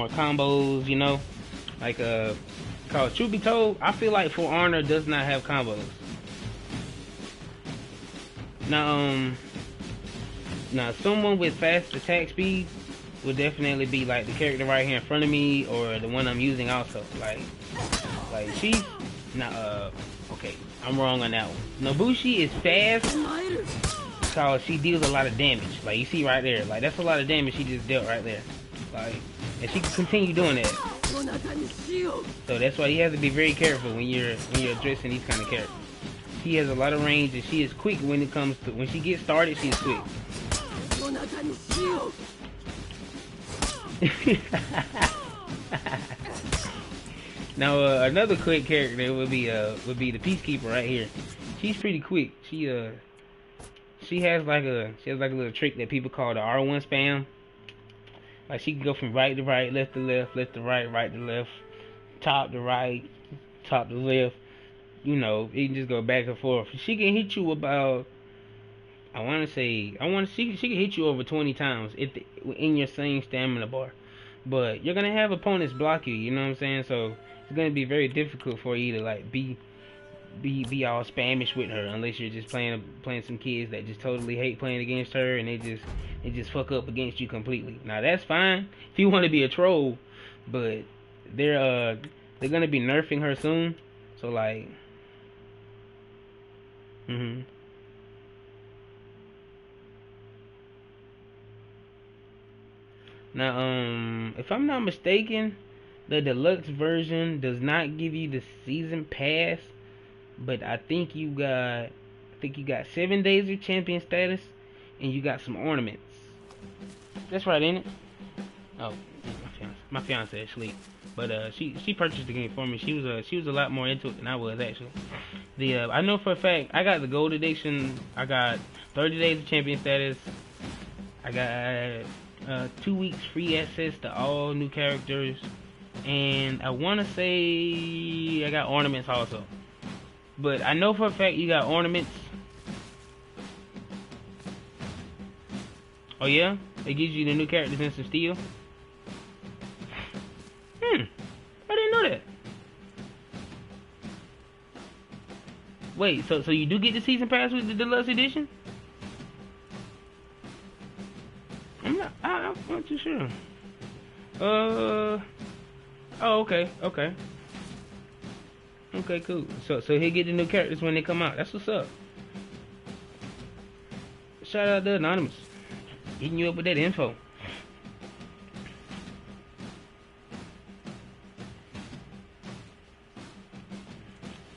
A: combos, you know. Like cause truth be told, I feel like For Honor does not have combos. Now someone with fast attack speed would definitely be like the character right here in front of me, or the one I'm using also. Like she's not okay, I'm wrong on that one. Nobushi is fast because she deals a lot of damage. Like you see right there, like that's a lot of damage she just dealt right there. Like, and she can continue doing that. So that's why you have to be very careful when you're addressing these kind of characters. She has a lot of range, and she is quick when it comes to when she gets started. She is quick. Now another quick character would be the Peacekeeper right here. She's pretty quick. She has like a little trick that people call the R1 spam. Like she can go from right to right, left to left, left to right, right to left, top to right, top to left. You know, you can just go back and forth. She can hit you about, she can hit you over 20 times in your same stamina bar. But you're gonna have opponents block you. You know what I'm saying? So it's gonna be very difficult for you to like be all spamish with her, unless you're just playing some kids that just totally hate playing against her, and they just fuck up against you completely. Now that's fine if you want to be a troll, but they're gonna be nerfing her soon, so like, Now if I'm not mistaken, the deluxe version does not give you the season pass. But I think you got 7 days of champion status, and you got some ornaments. That's right, ain't it? Oh, my fiance is asleep. But she purchased the game for me. She was a lot more into it than I was actually. I know for a fact I got the gold edition. I got 30 days of champion status. I got 2 weeks free access to all new characters, and I want to say I got ornaments also. But I know for a fact you got ornaments. Oh yeah? It gives you the new characters and some steel? I didn't know that. Wait, so you do get the season pass with the deluxe edition? I'm not too sure. Oh, okay. Okay, cool. So he'll get the new characters when they come out. That's what's up. Shout out to Anonymous. Hitting you up with that info.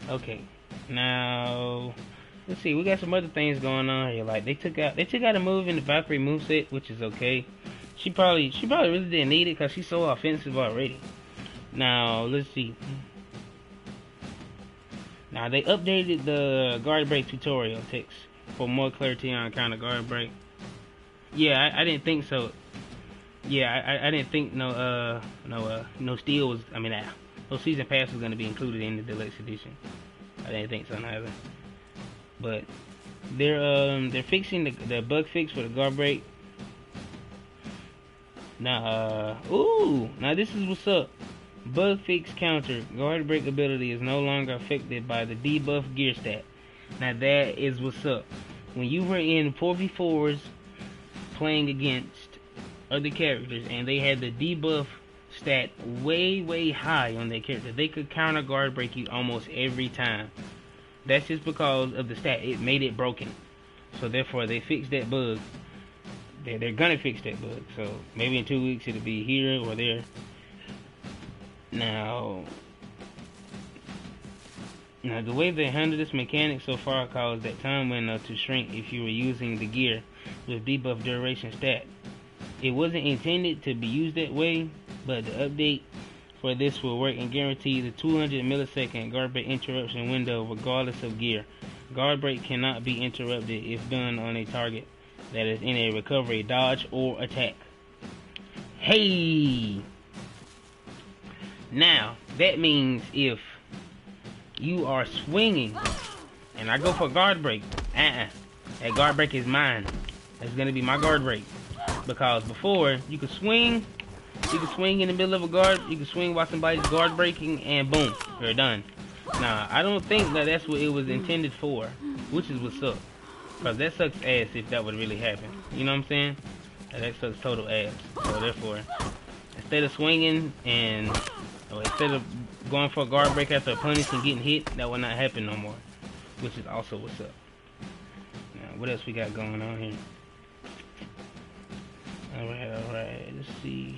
A: Okay. Now let's see, we got some other things going on here. Like they took out a move in the Valkyrie moveset, which is okay. She probably really didn't need it because she's so offensive already. Now let's see. Now they updated the guard break tutorial text for more clarity on counter guard break. Yeah, I didn't think so. Yeah, I didn't think no steel was. No season pass was gonna be included in the deluxe edition. I didn't think so neither. But they're fixing the bug fix for the guard break. Now now this is what's up. Bug fix counter guard break ability is no longer affected by the debuff gear stat. Now that is what's up. When you were in 4v4s playing against other characters and they had the debuff stat way high on their character, they could counter guard break you almost every time. That's just because of the stat. It made it broken. So therefore they fixed that bug. They're gonna fix that bug. So maybe in 2 weeks it'll be here or there. Now the way they handle this mechanic so far caused that time window to shrink if you were using the gear with debuff duration stat. It wasn't intended to be used that way, but the update for this will work and guarantee the 200 millisecond guard break interruption window regardless of gear. Guard break cannot be interrupted if done on a target that is in a recovery, dodge, or attack. Hey! Now, that means if you are swinging and I go for guard break, that guard break is mine. That's gonna be my guard break. Because before, you could swing in the middle of a guard, you could swing while somebody's guard breaking, and boom, you're done. Now, I don't think that that's what it was intended for, which is what's up. Because that sucks ass if that would really happen. You know what I'm saying? That sucks total ass. So therefore, instead of swinging and instead of going for a guard break after opponents and getting hit, that will not happen no more. Which is also what's up. Now, what else we got going on here? Alright, let's see.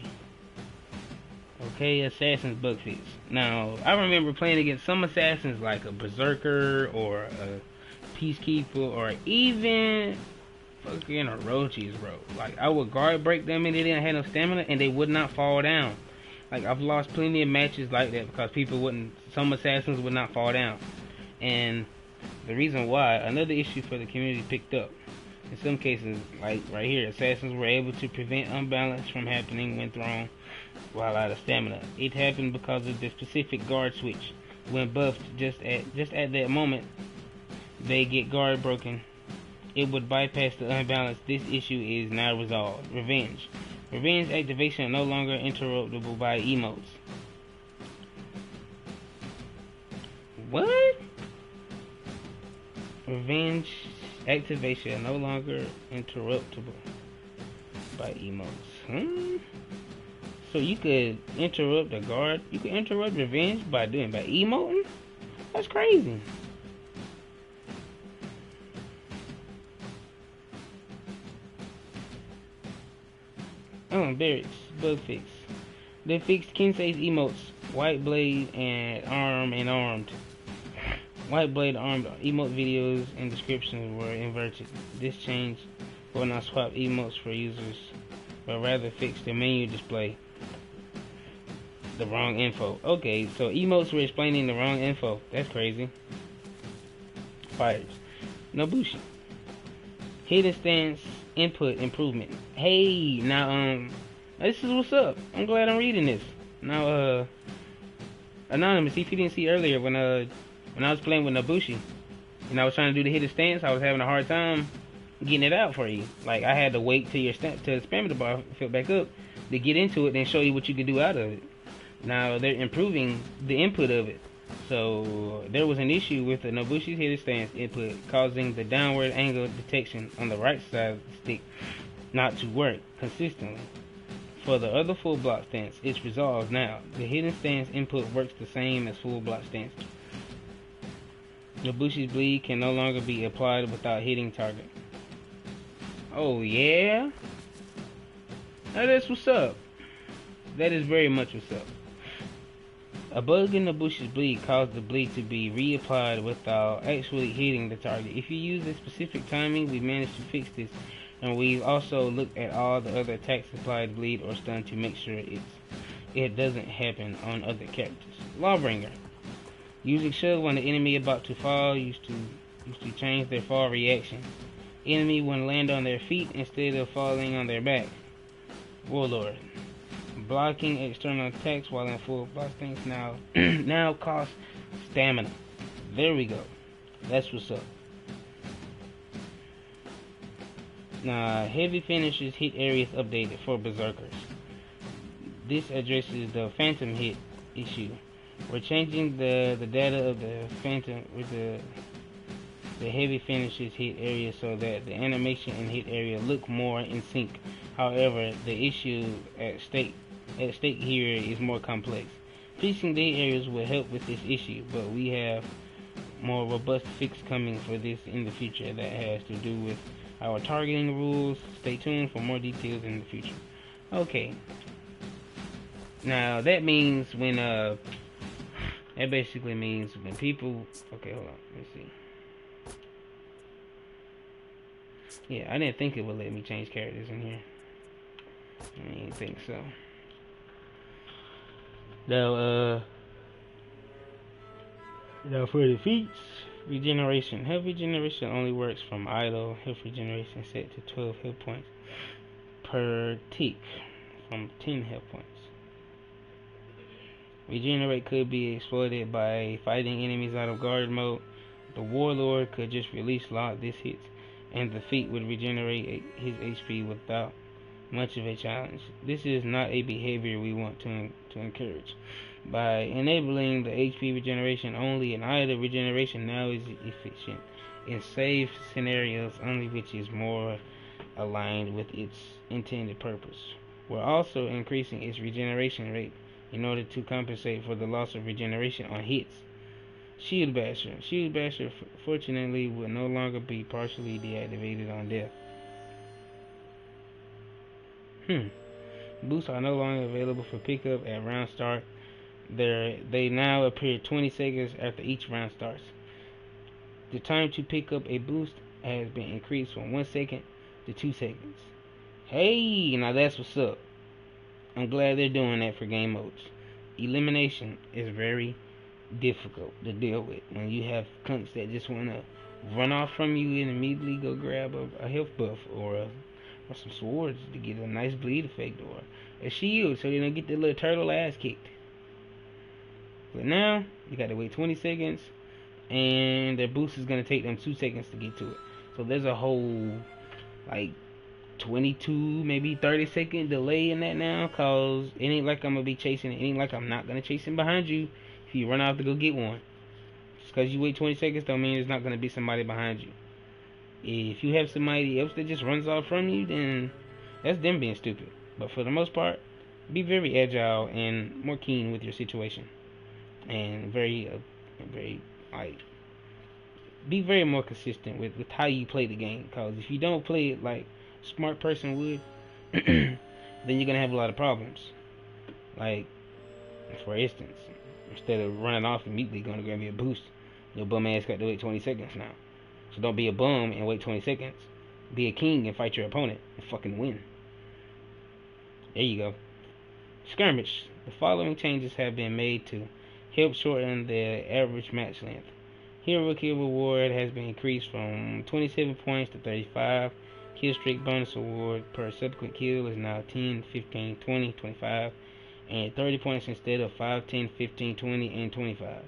A: Okay, Assassin's bug fix. Now, I remember playing against some Assassins like a Berserker or a Peacekeeper or even fucking Orochis, bro. Like, I would guard break them and they didn't have no stamina and they would not fall down. Like, I've lost plenty of matches like that because some Assassins would not fall down. And the reason why, another issue for the community picked up. In some cases, like right here, Assassins were able to prevent unbalance from happening when thrown while out of stamina. It happened because of the specific guard switch. When buffed, just at that moment, they get guard broken. It would bypass the unbalance. This issue is now resolved. Revenge. Revenge activation no longer interruptible by emotes. What? Revenge activation no longer interruptible by emotes. So you could interrupt a guard. You could interrupt revenge by emoting? That's crazy. Barracks bug fix. They fixed Kinsei's emotes, White Blade and Armed. White Blade Armed emote videos and descriptions were inverted. This change will not swap emotes for users, but rather fix the menu display. The wrong info. Okay, so emotes were explaining the wrong info. That's crazy. Fighters. Nobushi. Hidden stance input improvement. Hey, now this is what's up. I'm glad I'm reading this. Now Anonymous, if you didn't see earlier when I was playing with Nabushi and I was trying to do the hidden stance, I was having a hard time getting it out for you. Like I had to wait till your to spam the bar fill back up to get into it and show you what you can do out of it. Now they're improving the input of it. So there was an issue with the Nobushi's hidden stance input causing the downward angle detection on the right side of the stick not to work consistently. For the other full block stance, it's resolved now. The hidden stance input works the same as full block stance. Nobushi's bleed can no longer be applied without hitting target. Oh yeah? Now that's what's up. That is very much what's up. A bug in Nobushi's bleed caused the bleed to be reapplied without actually hitting the target. If you use a specific timing, we managed to fix this, and we've also looked at all the other attacks applied bleed or stun to make sure it doesn't happen on other characters. Lawbringer. Using shove when the enemy about to fall used to change their fall reaction. Enemy when land on their feet instead of falling on their back. Warlord. Blocking external attacks while in full block stance now costs stamina. There we go. That's what's up. Now, heavy finishers hit areas updated for berserkers. This addresses the phantom hit issue. We're changing the data of the phantom with the heavy finishers hit area so that the animation and hit area look more in sync. However, the issue at stake here is more complex. Fixing the areas will help with this issue, but we have more robust fix coming for this in the future that has to do with our targeting rules. Stay tuned for more details in the future. Okay. Now that means when that basically means when people okay, hold on, let's see. Yeah, I didn't think it would let me change characters in here. I didn't think so. Now for the feats, regeneration. Health regeneration only works from idle. Health regeneration set to 12 hit points per tick from 10 hit points. Regenerate could be exploited by fighting enemies out of guard mode. The warlord could just release lock this hits, and the feat would regenerate his HP without much of a challenge. This is not a behavior we want to encourage. By enabling the HP regeneration only, an idle regeneration now is efficient in safe scenarios only, which is more aligned with its intended purpose. We're also increasing its regeneration rate in order to compensate for the loss of regeneration on hits. Shield Basher fortunately will no longer be partially deactivated on death. Boosts are no longer available for pickup at round start. They now appear 20 seconds after each round starts. The time to pick up a boost has been increased from 1 second to 2 seconds. Hey, now that's what's up. I'm glad they're doing that for game modes. Elimination is very difficult to deal with when you have cunts that just want to run off from you and immediately go grab a health buff or some swords to get a nice bleed effect or a shield so they don't get their little turtle ass kicked. But now you gotta wait 20 seconds and their boost is gonna take them 2 seconds to get to it. So there's a whole like 22 maybe 30 second delay in that now, cause it ain't like I'm gonna be chasing it ain't like I'm not gonna chase him behind you if you run off to go get one. Just cause you wait 20 seconds don't mean there's not gonna be somebody behind you. If you have somebody else that just runs off from you, then that's them being stupid. But for the most part, be very agile and more keen with your situation, and very be very more consistent with how you play the game. Because if you don't play it like a smart person would, then you're gonna have a lot of problems. Like, for instance, instead of running off immediately gonna grab me a boost, your bum ass got to wait 20 seconds now. So don't be a bum and wait 20 seconds. Be a king and fight your opponent and fucking win. There you go. Skirmish. The following changes have been made to help shorten the average match length. Hero kill reward has been increased from 27 points to 35. Kill streak bonus award per subsequent kill is now 10, 15, 20, 25, and 30 points instead of 5, 10, 15, 20, and 25.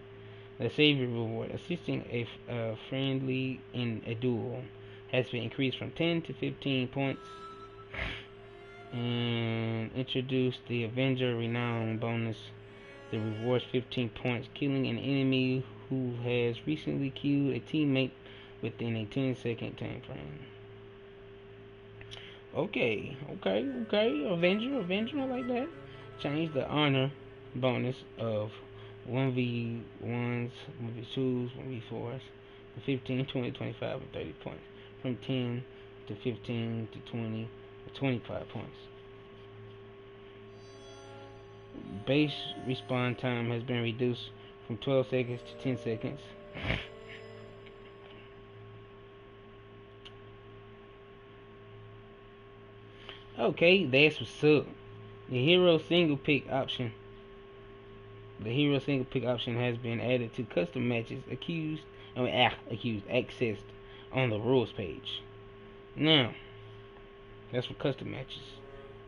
A: The savior reward, assisting a friendly in a duel, has been increased from 10 to 15 points. And introduced the Avenger Renown bonus. The rewards 15 points, killing an enemy who has recently killed a teammate within a 10-second time frame. Okay. Avenger, I like that. Change the honor bonus of 1v1s, 1v2s, 1v4s, 15, 20, 25, and 30 points. From 10 to 15 to 20 to 25 points. Base respawn time has been reduced from 12 seconds to 10 seconds. Okay, that's what's up. The hero single pick option. Has been added to custom matches accessed on the rules page. Now, that's for custom matches.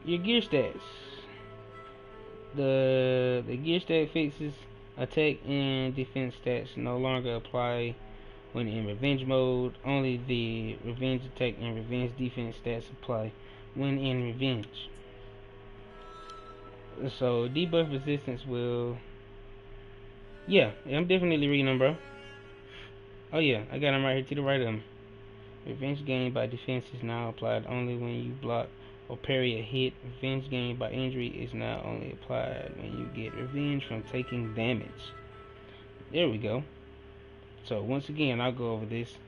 A: Your gear stats. The gear stat fixes attack and defense stats no longer apply when in revenge mode. Only the revenge attack and revenge defense stats apply when in revenge. So debuff resistance will. Yeah, I'm definitely reading them, bro. Oh yeah, I got them right here to the right of them. Revenge gained by defense is now applied only when you block or parry a hit. Revenge gained by injury is now only applied when you get revenge from taking damage. There we go. So once again, I'll go over this.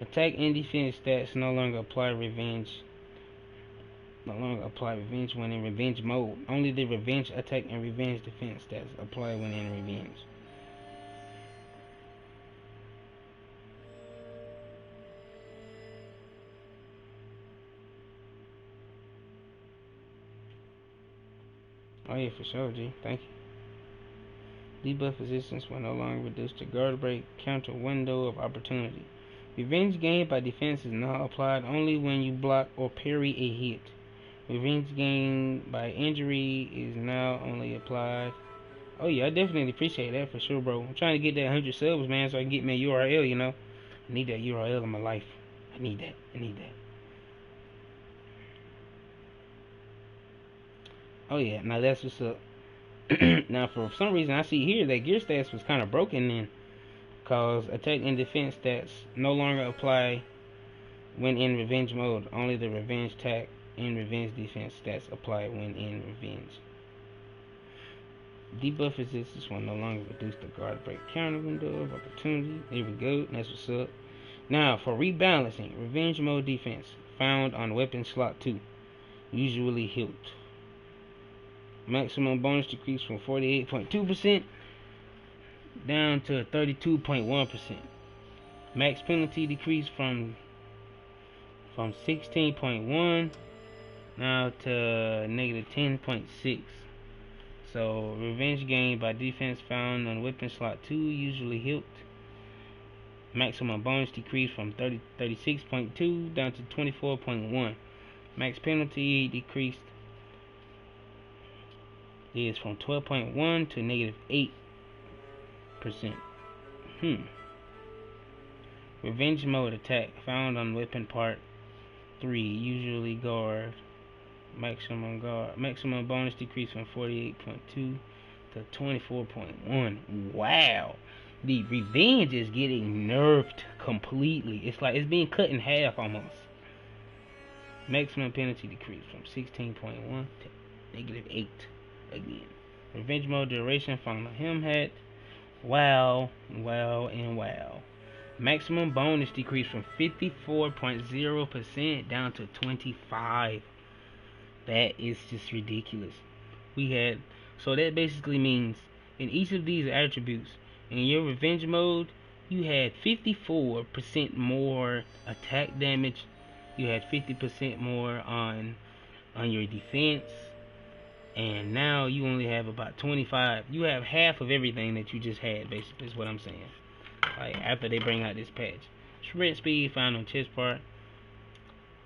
A: Attack and defense stats no longer apply revenge. When in revenge mode. Only the revenge attack and revenge defense stats apply when in revenge. Oh yeah, for sure, G. Thank you. Debuff resistance will no longer reduce the guard break counter window of opportunity. Revenge gained by defense is now applied only when you block or parry a hit. Revenge gained by injury is now only applied. Oh yeah, I definitely appreciate that for sure, bro. I'm trying to get that 100 subs, man, so I can get me a URL, you know. I need that URL in my life. I need that. Oh yeah, now that's what's up. Now for some reason I see here that gear stats was kind of broken then, cause attack and defense stats no longer apply when in revenge mode. Only the revenge attack and revenge defense stats apply when in revenge. Debuff resistance will no longer reduce the guard break counter window of opportunity. There we go. That's what's up. Now for rebalancing, revenge mode defense found on weapon slot 2, usually hilt. Maximum bonus decrease from 48.2% down to 32.1%. Max penalty decreased from 16.1 now to negative 10.6. So revenge gained by defense found on weapon slot 2, usually hilt. Maximum bonus decreased from 36.2 down to 24.1. Max penalty decreased is from 12.1 to negative 8%. Revenge mode attack found on weapon part 3, usually guard. Maximum bonus decrease from 48.2 to 24.1. Wow. The revenge is getting nerfed completely. It's like it's being cut in half almost. Maximum penalty decrease from 16.1 to negative 8 again. Revenge mode duration found on him hat. Wow. Maximum bonus decrease from 54.0% down to 25. That is just ridiculous. So that basically means in each of these attributes, in your revenge mode, you had 54% more attack damage. You had 50% more on your defense. And now you only have about 25. You have half of everything that you just had, basically, is what I'm saying. Like, after they bring out this patch. Shred speed found on chest part.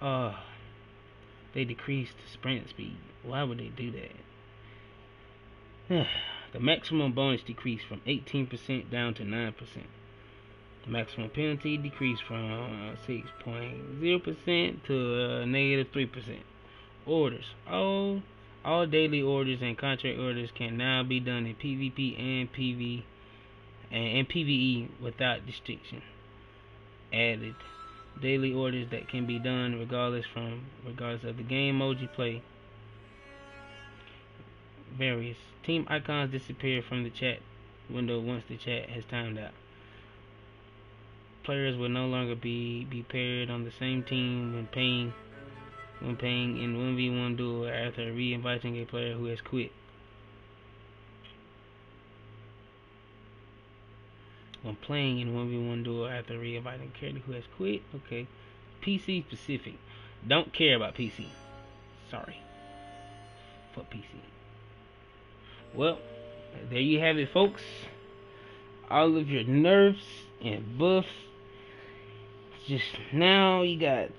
A: They decreased sprint speed. Why would they do that? The maximum bonus decreased from 18% down to 9%. The maximum penalty decreased from 6.0% to negative 3%. Orders. All daily orders and contract orders can now be done in PvP and PvE without restriction. Added. Daily orders that can be done regardless of the game mode you play. Various team icons disappear from the chat window once the chat has timed out. Players will no longer be paired on the same team when playing in 1v1 duel after re-inviting a player who has quit. When playing in 1v1 duel after re-inviting a character who has quit. Okay. PC specific. Don't care about PC. Sorry. Fuck PC. Well, there you have it, folks. All of your nerfs and buffs. Just now you got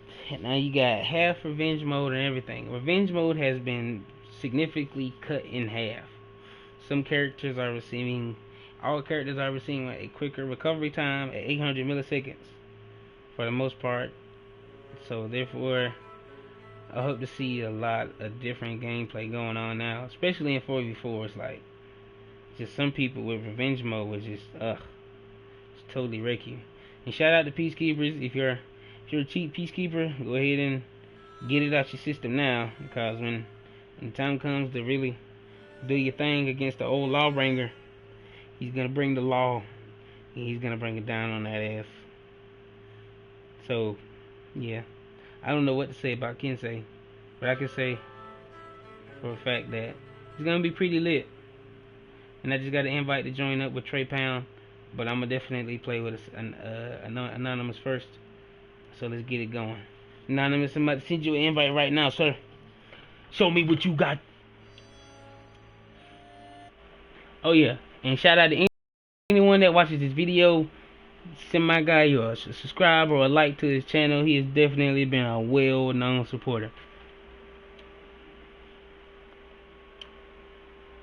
A: half revenge mode and everything. Revenge mode has been significantly cut in half. All characters are receiving a quicker recovery time at 800 milliseconds for the most part. So therefore, I hope to see a lot of different gameplay going on now, especially in 4v4s. Like, just some people with revenge mode was just it's totally wreck you. And shout out to Peacekeepers. If you're a cheap Peacekeeper, go ahead and get it out your system now, because when the time comes to really do your thing against the old lawbringer, he's gonna bring the law and he's gonna bring it down on that ass. So yeah, I don't know what to say about Kensei, but I can say for a fact that it's gonna be pretty lit. And I just got an invite to join up with Trey Pound, but I'm gonna definitely play with Anonymous first. So let's get it going. Anonymous, I'm about to send you an invite right now, sir. Show me what you got. Oh yeah, and shout out to anyone that watches this video. Send my guy a subscribe or a like to his channel. He has definitely been a well-known supporter.